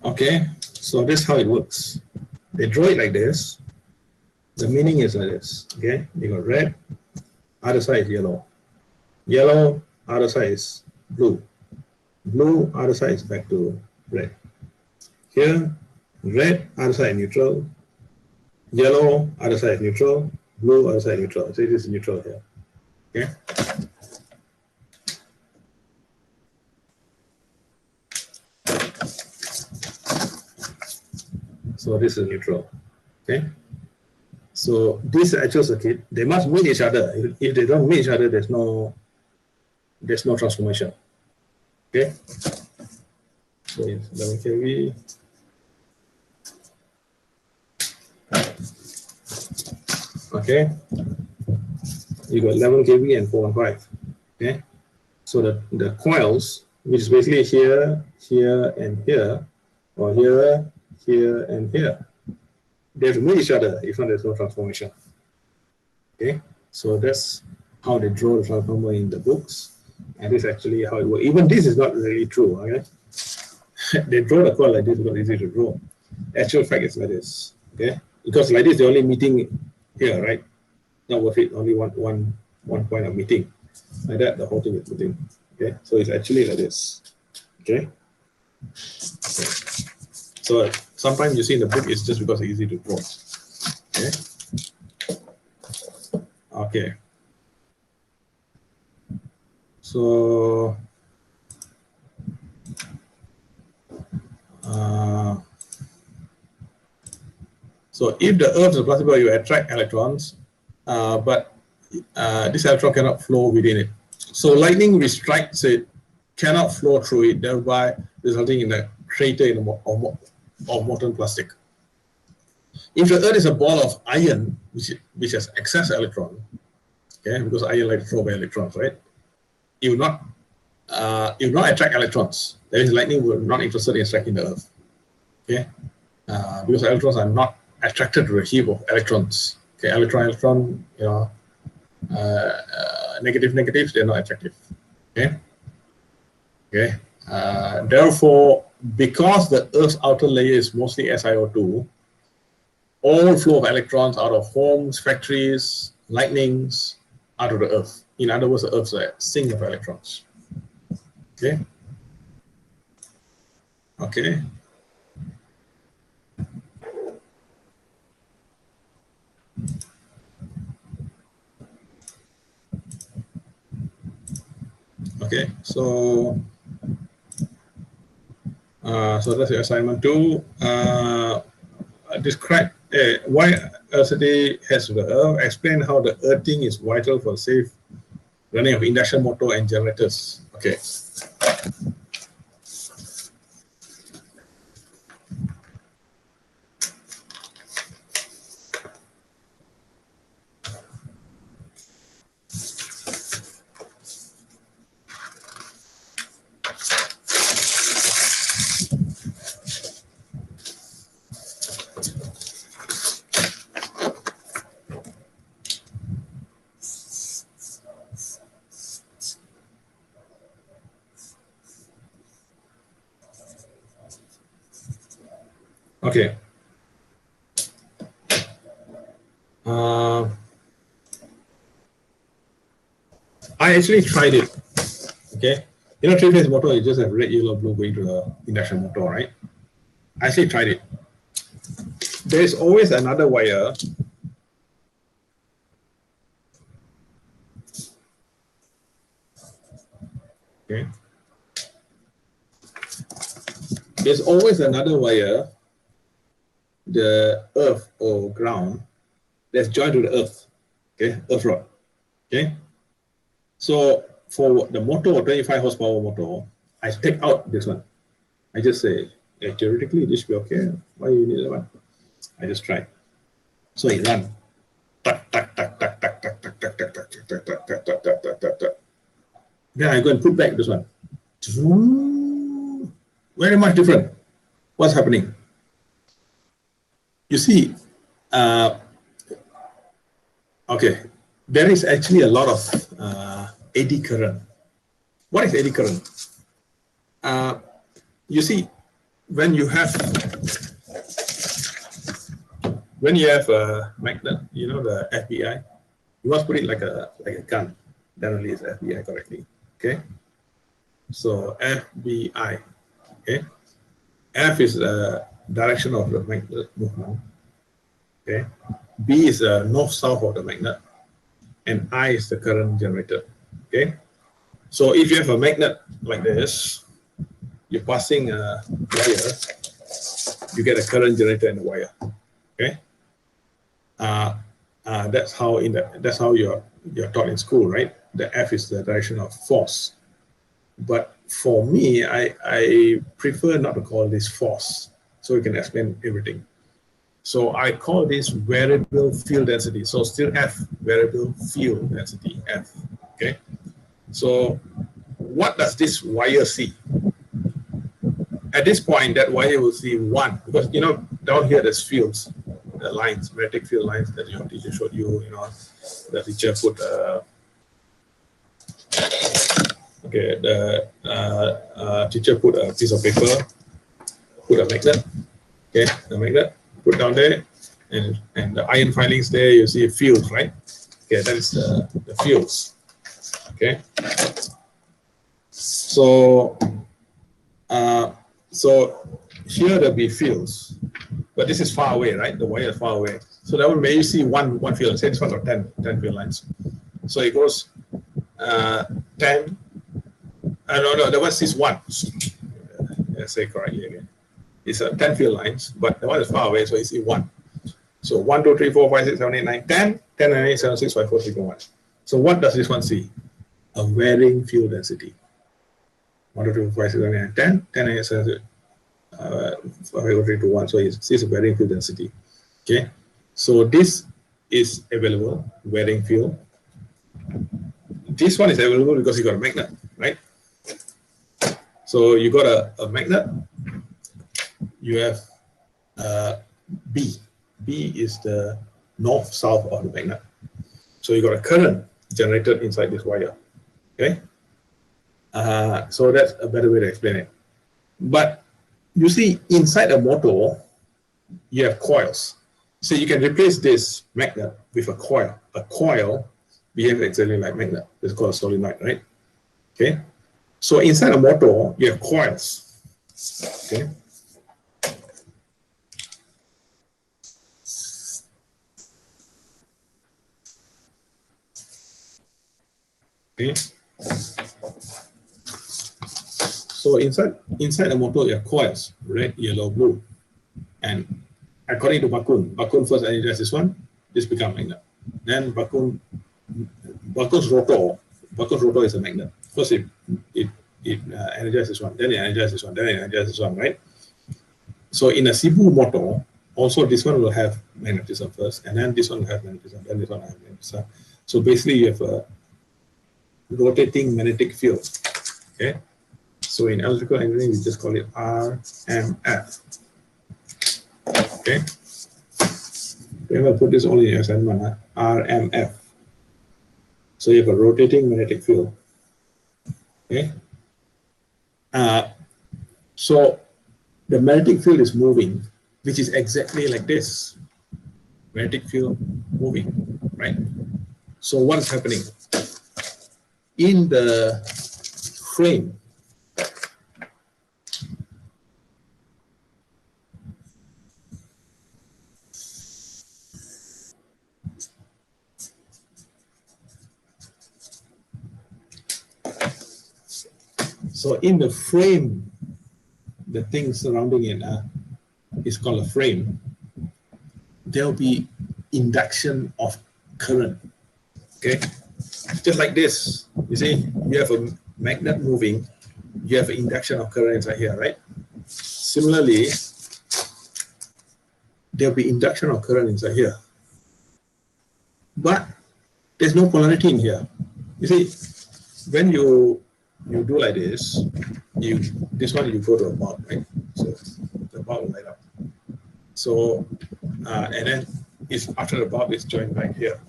Okay, so this is how it works. They draw it like this. The meaning is like this. Okay, you got red, other side is yellow. Yellow, other side is blue. Blue, other side is back to red. Here, red, other side neutral, yellow, other side neutral, blue, other side neutral. So it is neutral here. Okay. So this is neutral. Okay. So this actual circuit, they must meet each other. If they don't meet each other, there's no transformation. Okay. So it's 11 kV. Okay. You got 11 kV and 415. Okay. So the coils, which is basically here, here, and here, or here, here, and here, they have to meet each other. If not, there's no transformation. Okay. So that's how they draw the transformer in the books. And this is actually how it works. Even this is not really true. Okay. They draw the coil like this because it's easy to draw. Actual fact is like this. Okay. Because like this, they're only meeting here, right? Not worth it. Only one point of meeting. Like that, the whole thing is meeting. Okay. So it's actually like this. Okay. So sometimes you see in the book, it's just because it's easy to draw. Okay. Okay. So so if the Earth is a plastic ball, you attract electrons, but this electron cannot flow within it. So lightning restricts it, cannot flow through it, thereby resulting in a crater in of molten plastic. If the Earth is a ball of iron, which has excess electron, okay, because iron like to throw away electrons, right? It will not attract electrons. That means lightning will not interested in striking the Earth, okay? Because electrons are not attracted to a heap of electrons. Okay, electron, you know, negatives, they're not attractive. Okay. Okay. Therefore, because the Earth's outer layer is mostly SiO2, all flow of electrons out of homes, factories, lightnings, out of the Earth. In other words, the Earth's a sink of electrons. Okay. Okay. Okay, so that's your assignment 2. Describe why electricity has to the Earth. Explain how the earthing is vital for safe running of induction motor and generators. Okay. Okay. I actually tried it. Okay. You know, three-phase motor, you just have red, yellow, blue going to the induction motor, right? I actually tried it. There is always another wire. Okay. There's always another wire, the earth or ground, that's joined to the earth. Okay, earth rod. Okay. So for the motor, 25 horsepower motor, I take out this one. I just say, yeah, theoretically, this should be okay. Why you need that one? I just try. So it runs. Then I go and put back this one. Very much different. What's happening? You see, okay, there is actually a lot of eddy current. What is eddy current? You see, when you have a magnet, you know, the FBI, you must put it like a gun. That only is FBI correctly. Okay. So FBI. Okay. F is direction of the magnet movement. Okay, B is the north-south of the magnet, and I is the current generated. Okay, so if you have a magnet like this, you're passing a wire, you get a current generator in the wire. Okay, that's how you're taught in school, right? The F is the direction of force. But for me, I prefer not to call this force, so we can explain everything. So I call this variable field density. So still F, variable field density, F. Okay. So what does this wire see? At this point, that wire will see 1, because down here there's fields, the lines, magnetic field lines that your teacher showed you. The teacher put the teacher put a piece of paper, put a magnet. Okay, the magnet put down there, and the iron filings there. You see fields, right? Okay, that is the fields. Okay, so here there'll be fields, but this is far away, right? The wire is far away, so that will make you see one field. Say this one got 10 field lines, so it goes 10. No, the one sees 1. Let's say correctly again. It's 10 field lines, but the one is far away, so you see 1. So 1, 2, 3, 4, 5, 6, 7, 8, 9, 10, 10, 9, 8, 7, 6, 5, 4, 3, 2, 1. So what does this one see? A varying field density. 1, 2, 3, 4, 5, 6, 7, 8, 9, 10, 10, 9, 8, 7, 6, 5, 4, 3, 2, 1. So it sees a varying field density. Okay. So this is available, varying field. This one is available because you got a magnet, right? So you got a magnet. You have B. B is the north-south of the magnet. So you got a current generated inside this wire. Okay. So that's a better way to explain it. But you see, inside a motor, you have coils. So you can replace this magnet with a coil. A coil behaves exactly like magnet. It's called a solenoid, right? Okay. So inside a motor, you have coils. Okay. Okay. So inside a motor, you have coils, red, yellow, blue. And according to Bakun first energizes this one, this becomes magnet. Then Bakun's rotor is a magnet. First it energizes this one, then it energizes this one, then it energizes this one, right? So in a Cebu motor, also this one will have magnetism first, and then this one will have magnetism, then this one will have magnetism. So basically you have a rotating magnetic field. Okay. So in electrical engineering, we just call it RMF. Okay. We will put this only in assignment, RMF. So you have a rotating magnetic field. Okay. So the magnetic field is moving, which is exactly like this. Magnetic field moving, right? So what is happening? In the frame, the thing surrounding it is called a frame. There will be induction of current. Okay, just like this. You see, you have a magnet moving, you have an induction of current inside here, right? Similarly, there will be induction of current inside here. But there's no polarity in here. You see, when you do like this, this one you go to a bulb, right? So the bulb will light up. So and then after the bulb is joined back here.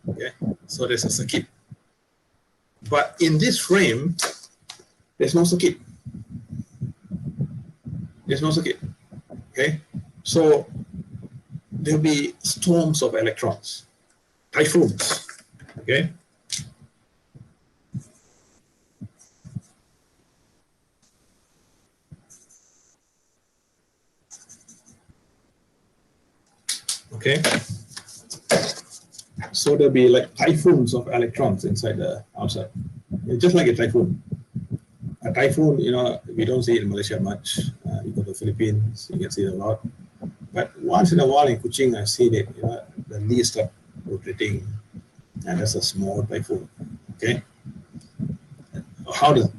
Okay, so there's a circuit. But in this frame, there's no circuit. There's no circuit. Okay, so there'll be storms of electrons, typhoons. Okay. Okay. So there'll be like typhoons of electrons inside the outside. It's just like a typhoon. A typhoon, you know, we don't see it in Malaysia much. You go to the Philippines, you can see it a lot. But once in a while in Kuching, I've seen it. You know, the leaves start rotating, and that's a small typhoon. Okay. How did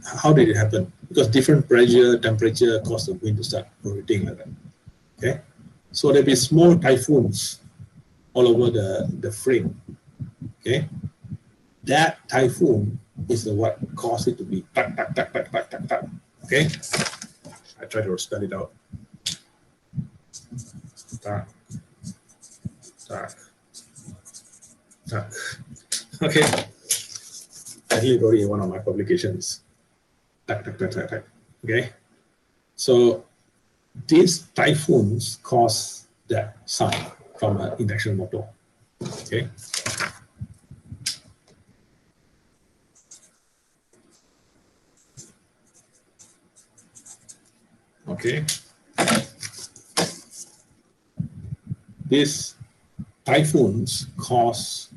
it happen? Because different pressure, temperature cause the wind to start rotating like that. Okay. So there'll be small typhoons all over the frame. Okay. That typhoon is what caused it to be tuck, tuck, tuck, tuck, tuck, tuck, tuck. Okay. I try to spell it out. Tuck, tuck, tuck. Okay. I hear already in one of my publications. Tuck, tuck, tuck, tuck, tuck. Okay. So these typhoons cause that sound from an induction motor. Okay. Okay. These typhoons cause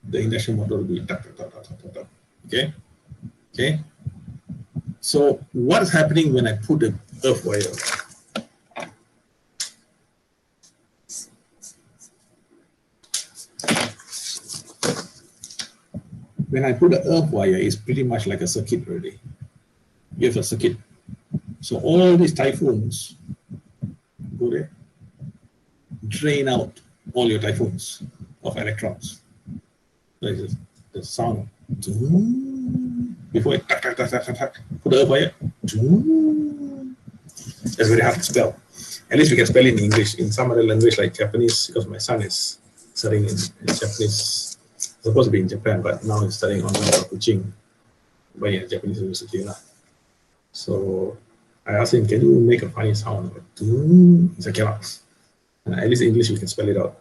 the induction motor to be tuck, tuck, tuck, tuck, tuck, tuck. Okay. Okay. So what is happening when I put the earth wire? When I put the earth wire, it's pretty much like a circuit already. You have a circuit. So all these typhoons go there, drain out all your typhoons of electrons. So it's the sound. Before it tuck, tuck, tuck, tuck, tuck, tuck, put the earth wire. That's very hard to spell. At least we can spell it in English. In some other language like Japanese, because my son is studying in Japanese. Supposed to be in Japan, but now he's studying online for Kuching by a Japanese university. So I asked him, can you make a funny sound? He said, cannot. At least in English we can spell it out.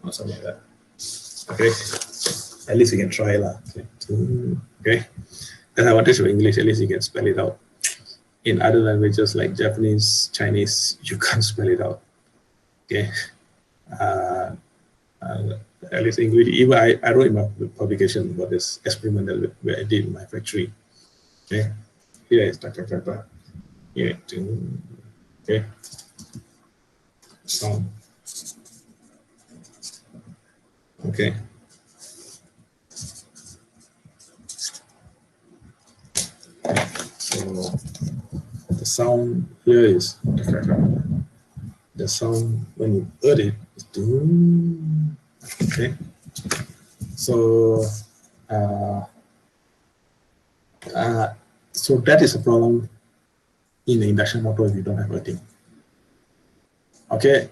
Or something like that. Okay. At least we can try. Okay. That's the advantage of English, at least you can spell it out. In other languages like Japanese, Chinese, you can't spell it out. Okay. At least English, even I wrote in my publication about this experiment where I did in my factory. Okay. Here is tuck, tuck, tuck, tuck. Here, okay. Sound. Okay. So the sound here is the sound when you heard it is okay. So so that is a problem in the induction motor if you don't have earthing. Okay.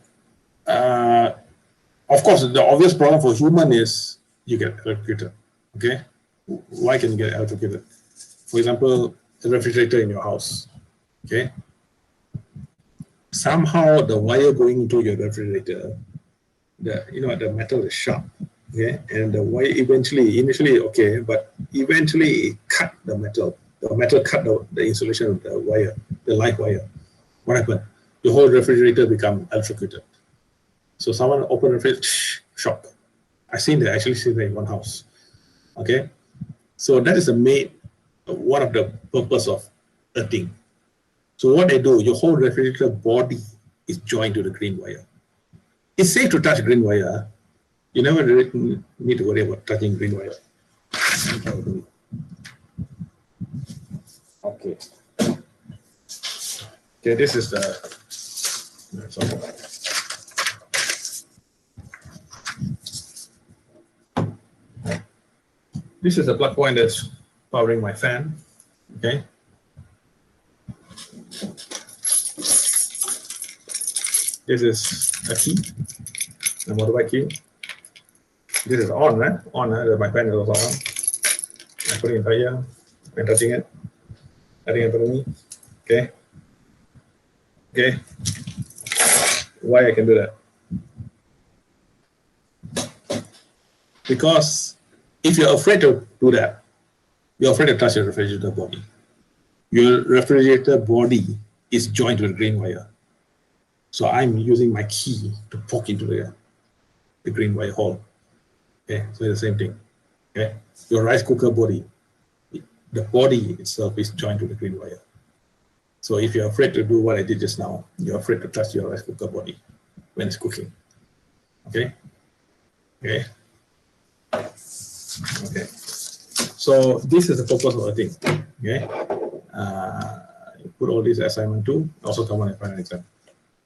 Of course, the obvious problem for human is you get electrocuted. Okay. Why can you get electrocuted? For example, the refrigerator in your house. Okay. Somehow the wire going into your refrigerator, the metal is sharp. Okay, and the wire initially okay, but eventually it cut the metal. The metal cut the insulation of the wire, the live wire. What happened? The whole refrigerator become electrocuted. So someone opened the refrigerator, shock. Actually seen that in one house. Okay, so that is one of the purpose of earthing. So what they do, your whole refrigerator body is joined to the green wire. It's safe to touch green wire. You never really need to worry about touching green wire. Okay. Okay, this is the. This is the plug point that's powering my fan. Okay. This is a key, the motorbike key. This is on, right? My fan is also on. I put it in here, I'm touching it. Nothing happened to me. Okay. Okay. Why I can do that? Because if you're afraid to do that, you're afraid to touch your refrigerator body. Your refrigerator body is joined to the green wire. So I'm using my key to poke into the green wire hole. Okay, so it's the same thing. Okay, your rice cooker body, the body itself is joined to the green wire. So if you're afraid to do what I did just now, you're afraid to touch your rice cooker body when it's cooking. Okay. Okay. Okay. So this is the purpose of the thing. Okay. Put all these assignment 2, also come on a final exam.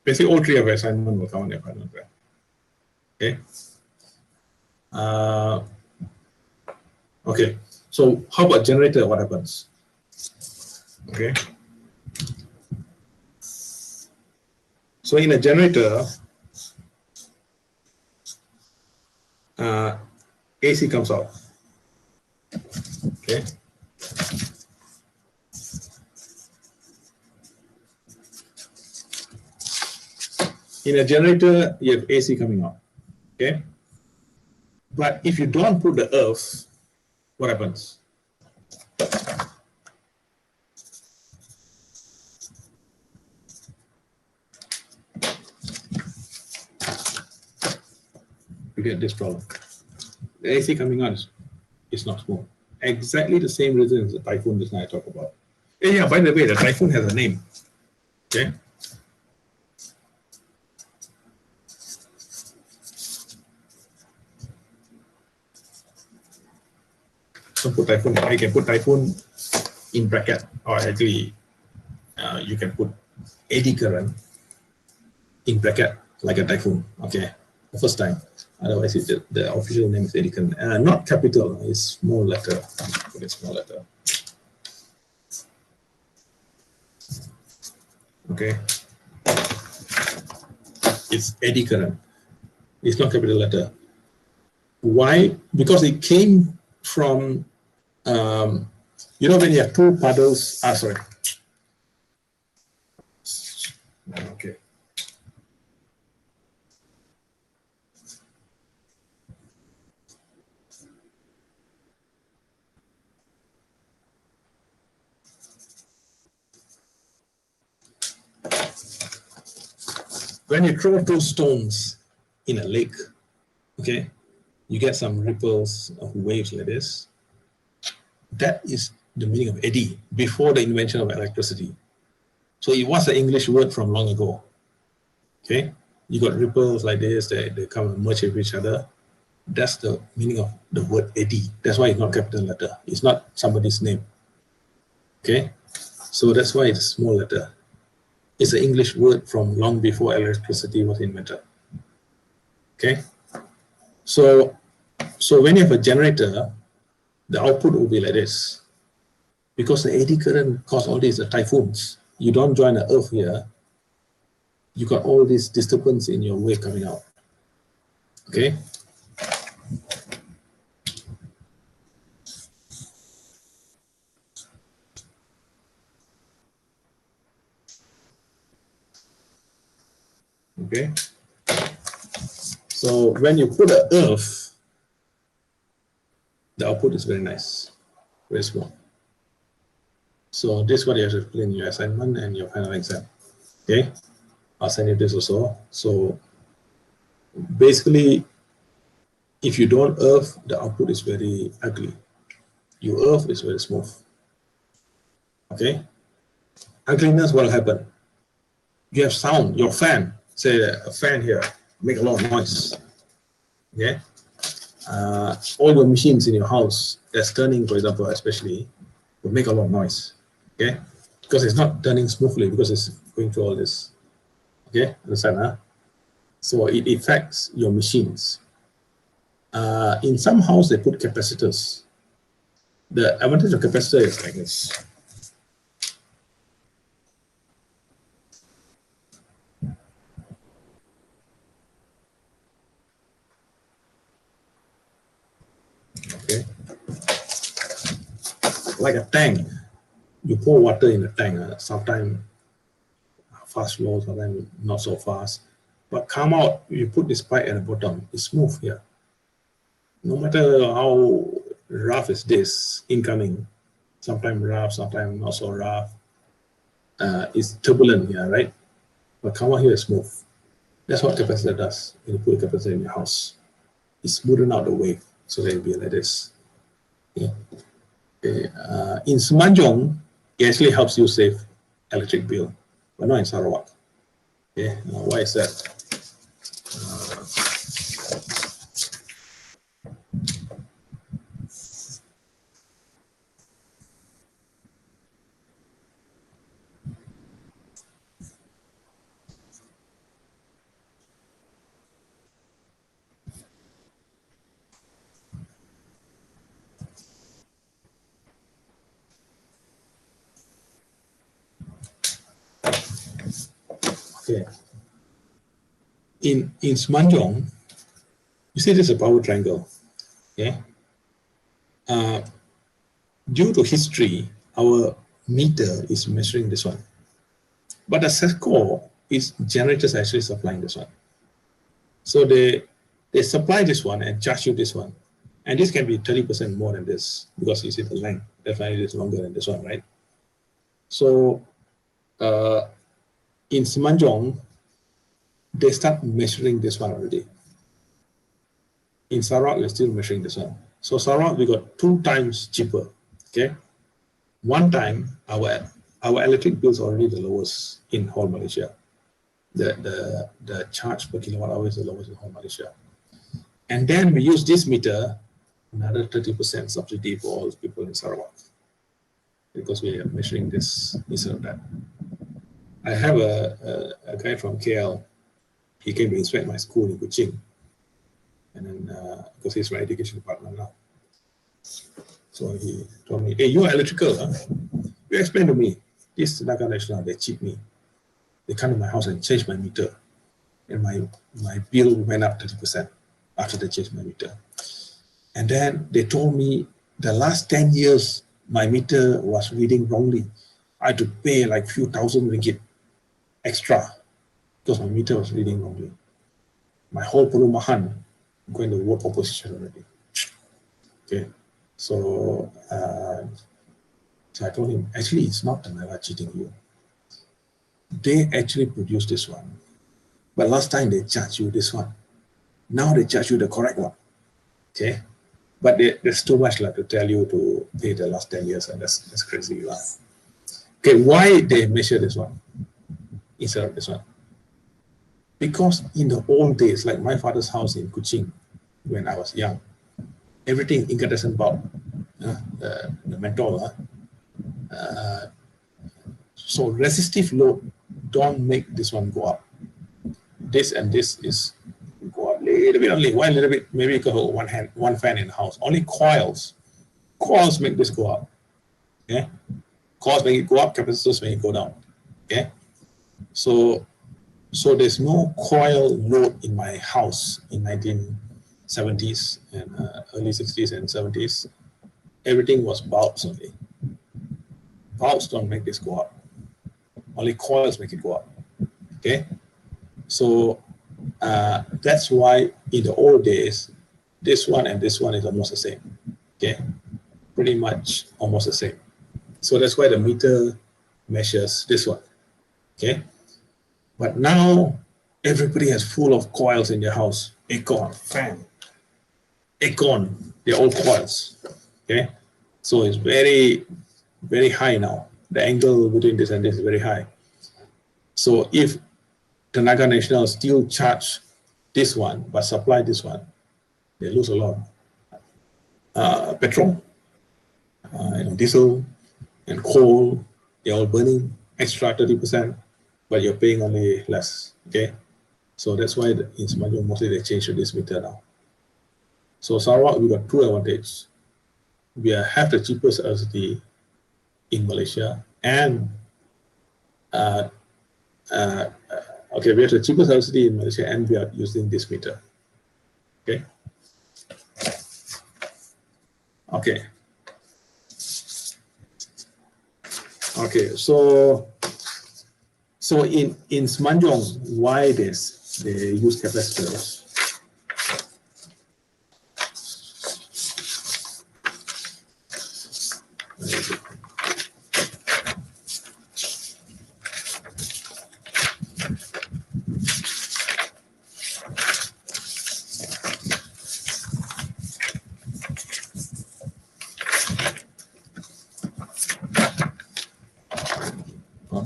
Basically, all 3 of assignment will come on a final exam. Okay. Okay. So how about generator? What happens? Okay. So in a generator, AC comes out. Okay. In a generator, you have AC coming out. Okay. But if you don't put the earth, what happens? You get this problem. The AC coming out is not smooth. Exactly the same reason as the typhoon just now I talked about. And yeah, by the way, the typhoon has a name. Okay. So put typhoon. You can put typhoon in bracket, or actually, you can put eddy current in bracket like a typhoon. Okay, the first time. Otherwise, the official name is eddy current. Not capital. It's small letter. Put a small letter. Okay. It's eddy current. It's not capital letter. Why? Because it came from, you know, when you have 2 puddles. Sorry. Okay. When you throw 2 stones in a lake, okay, you get some ripples of waves like this. That is the meaning of eddy before the invention of electricity. So it was an English word from long ago. Okay, you got ripples like this, they come and merge with each other. That's the meaning of the word eddy. That's why it's not capital letter. It's not somebody's name. Okay, so that's why it's a small letter. It's an English word from long before electricity was invented. Okay, so when you have a generator, the output will be like this. Because the eddy current caused all these typhoons. You don't join the earth here, you got all this disturbance in your wave coming out. Okay. Okay. So when you put the earth, the output is very nice, very small. So this is what you have to put in your assignment and your final exam. Okay. I'll send you this also. So basically, if you don't earth, the output is very ugly. You earth is very smooth. Okay. Ugliness, what will happen? You have sound, your fan, say a fan here, make a lot of noise. Okay. All your machines in your house that's turning, for example, especially, will make a lot of noise. Okay. Because it's not turning smoothly because it's going through all this. Okay, understand, huh? So it affects your machines. In some house, they put capacitors. The advantage of capacitor is like this. Okay. Like a tank. You pour water in the tank. Sometimes fast flow, sometimes not so fast. But come out, you put this pipe at the bottom, it's smooth here. No matter how rough is this incoming, sometimes rough, sometimes not so rough. is turbulent here, right? But Kawa here is smooth. That's what capacitor does when you put a capacitor in your house. It's smoothing out the wave so that it'll be like this. Okay. In Semenjung, it actually helps you save electric bill, but not in Sarawak. Okay, why is that? Okay. In Semenjung, you see this is a power triangle. Okay. Due to history, our meter is measuring this one. But the SESCO is generators actually supplying this one. So they supply this one and charge you this one. And this can be 30% more than this because you see the length. Definitely it is longer than this one, right? So in Semenjung, they start measuring this one already. In Sarawak, we're still measuring this one. So Sarawak, we got 2 times cheaper. Okay. One time, our electric bill is already the lowest in whole Malaysia. The charge per kilowatt hour is the lowest in whole Malaysia. And then we use this meter, another 30% subsidy for all people in Sarawak, because we are measuring this instead of that. I have a guy from KL. He came to inspect my school in Kuching, and then because he's my education department now. So he told me, "Hey, you're electrical, huh? You explain to me. This Naga National, they cheat me. They come to my house and change my meter, and my bill went up 30% after they changed my meter. And then they told me the last 10 years my meter was reading wrongly. I had to pay like few thousand ringgit extra because my meter was reading wrongly. My whole perumahan going to work opposition already." Okay, so I told him, actually, it's not the Naga cheating you. They actually produced this one. But last time they charged you this one. Now they charge you the correct one. Okay? But there's too much to tell you to pay the last 10 years, and that's crazy. Okay, why they measure this one instead of this one? Because in the old days, like my father's house in Kuching, when I was young, everything incandescent bulb, the metal. So resistive load don't make this one go up. This and this is go up a little bit only. Why a little bit? Maybe you could hold one fan in the house. Only coils. Coils make this go up. Okay? Coils make it go up, capacitors make it go down. Okay? So there's no coil load in my house in 1970s and early 60s and 70s. Everything was bulbs only. Bulbs don't make this go up. Only coils make it go up. Okay? So that's why in the old days, this one and this one is almost the same. Okay? Pretty much almost the same. So that's why the meter measures this one. Okay? But now everybody has full of coils in their house. Aircon, fan, aircon, they're all coils. Okay? So it's very, very high now. The angle between this and this is very high. So if Tenaga Nasional still charge this one but supply this one, they lose a lot. Petrol, diesel, and coal, they're all burning extra 30%, but you're paying only less. Okay, so that's why in Semenjung mostly they change to this meter now. So Sarawak, we got 2 advantages. We have the cheapest electricity in Malaysia, and okay, we have the cheapest electricity in Malaysia, and we are using this meter. Okay. Okay. Okay. So in Semenjung, why they use capacitors?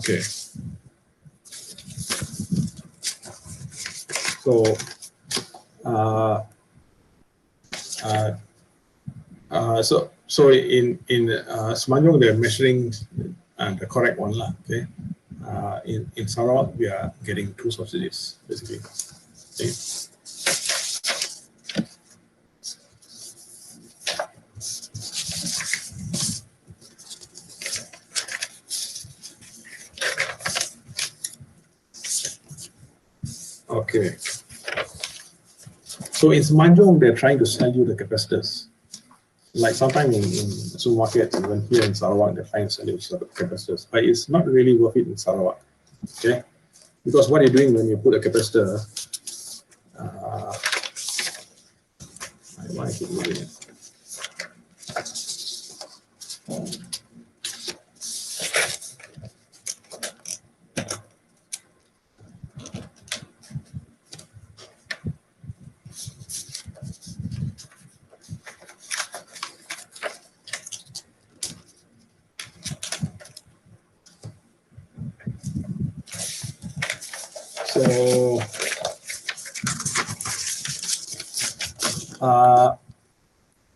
Okay. So, so in Semenanjung they're measuring the correct one lah. Okay. In Sarawak we are getting 2 subsidies basically. Okay. Okay. So in Semenanjung, they're trying to sell you the capacitors. Like sometimes in supermarkets, even here in Sarawak, they're trying to sell you sort of capacitors. But it's not really worth it in Sarawak. Okay? Because what you're doing when you put a capacitor, why I keep moving it?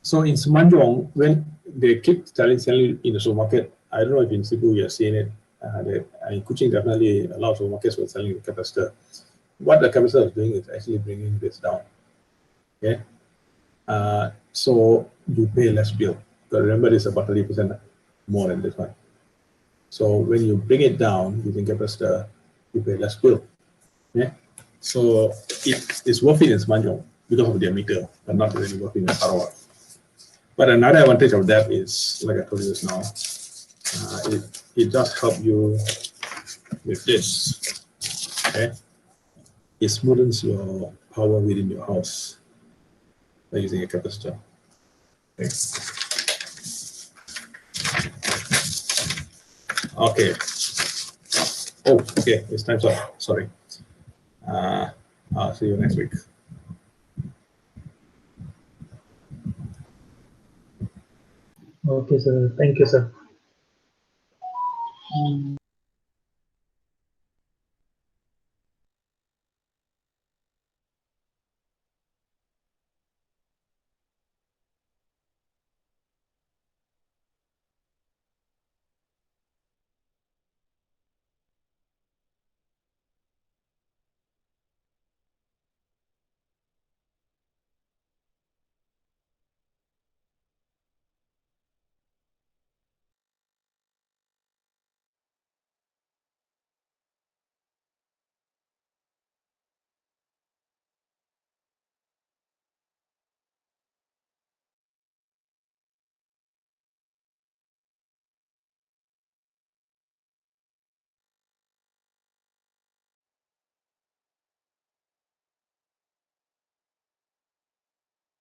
So in Semenanjung, when they keep selling in the supermarket, I don't know if in Cebu you have seen it. In Kuching, definitely a lot of supermarkets were selling the capacitor. What the capacitor is doing is actually bringing this down. Okay, so you pay less bill. But remember, this is about 30% more than this one. So when you bring it down using capacitor, you pay less bill. Yeah, so it's worth it in Semenanjung because of their meter, but not really worth it in Sarawak. But another advantage of that is, like I told you just now, it does help you with this. Okay, it smoothens your power within your house by using a capacitor. Okay. Okay. Oh, okay. It's time's up. Sorry. I'll see you next week. Okay, sir. Thank you, sir.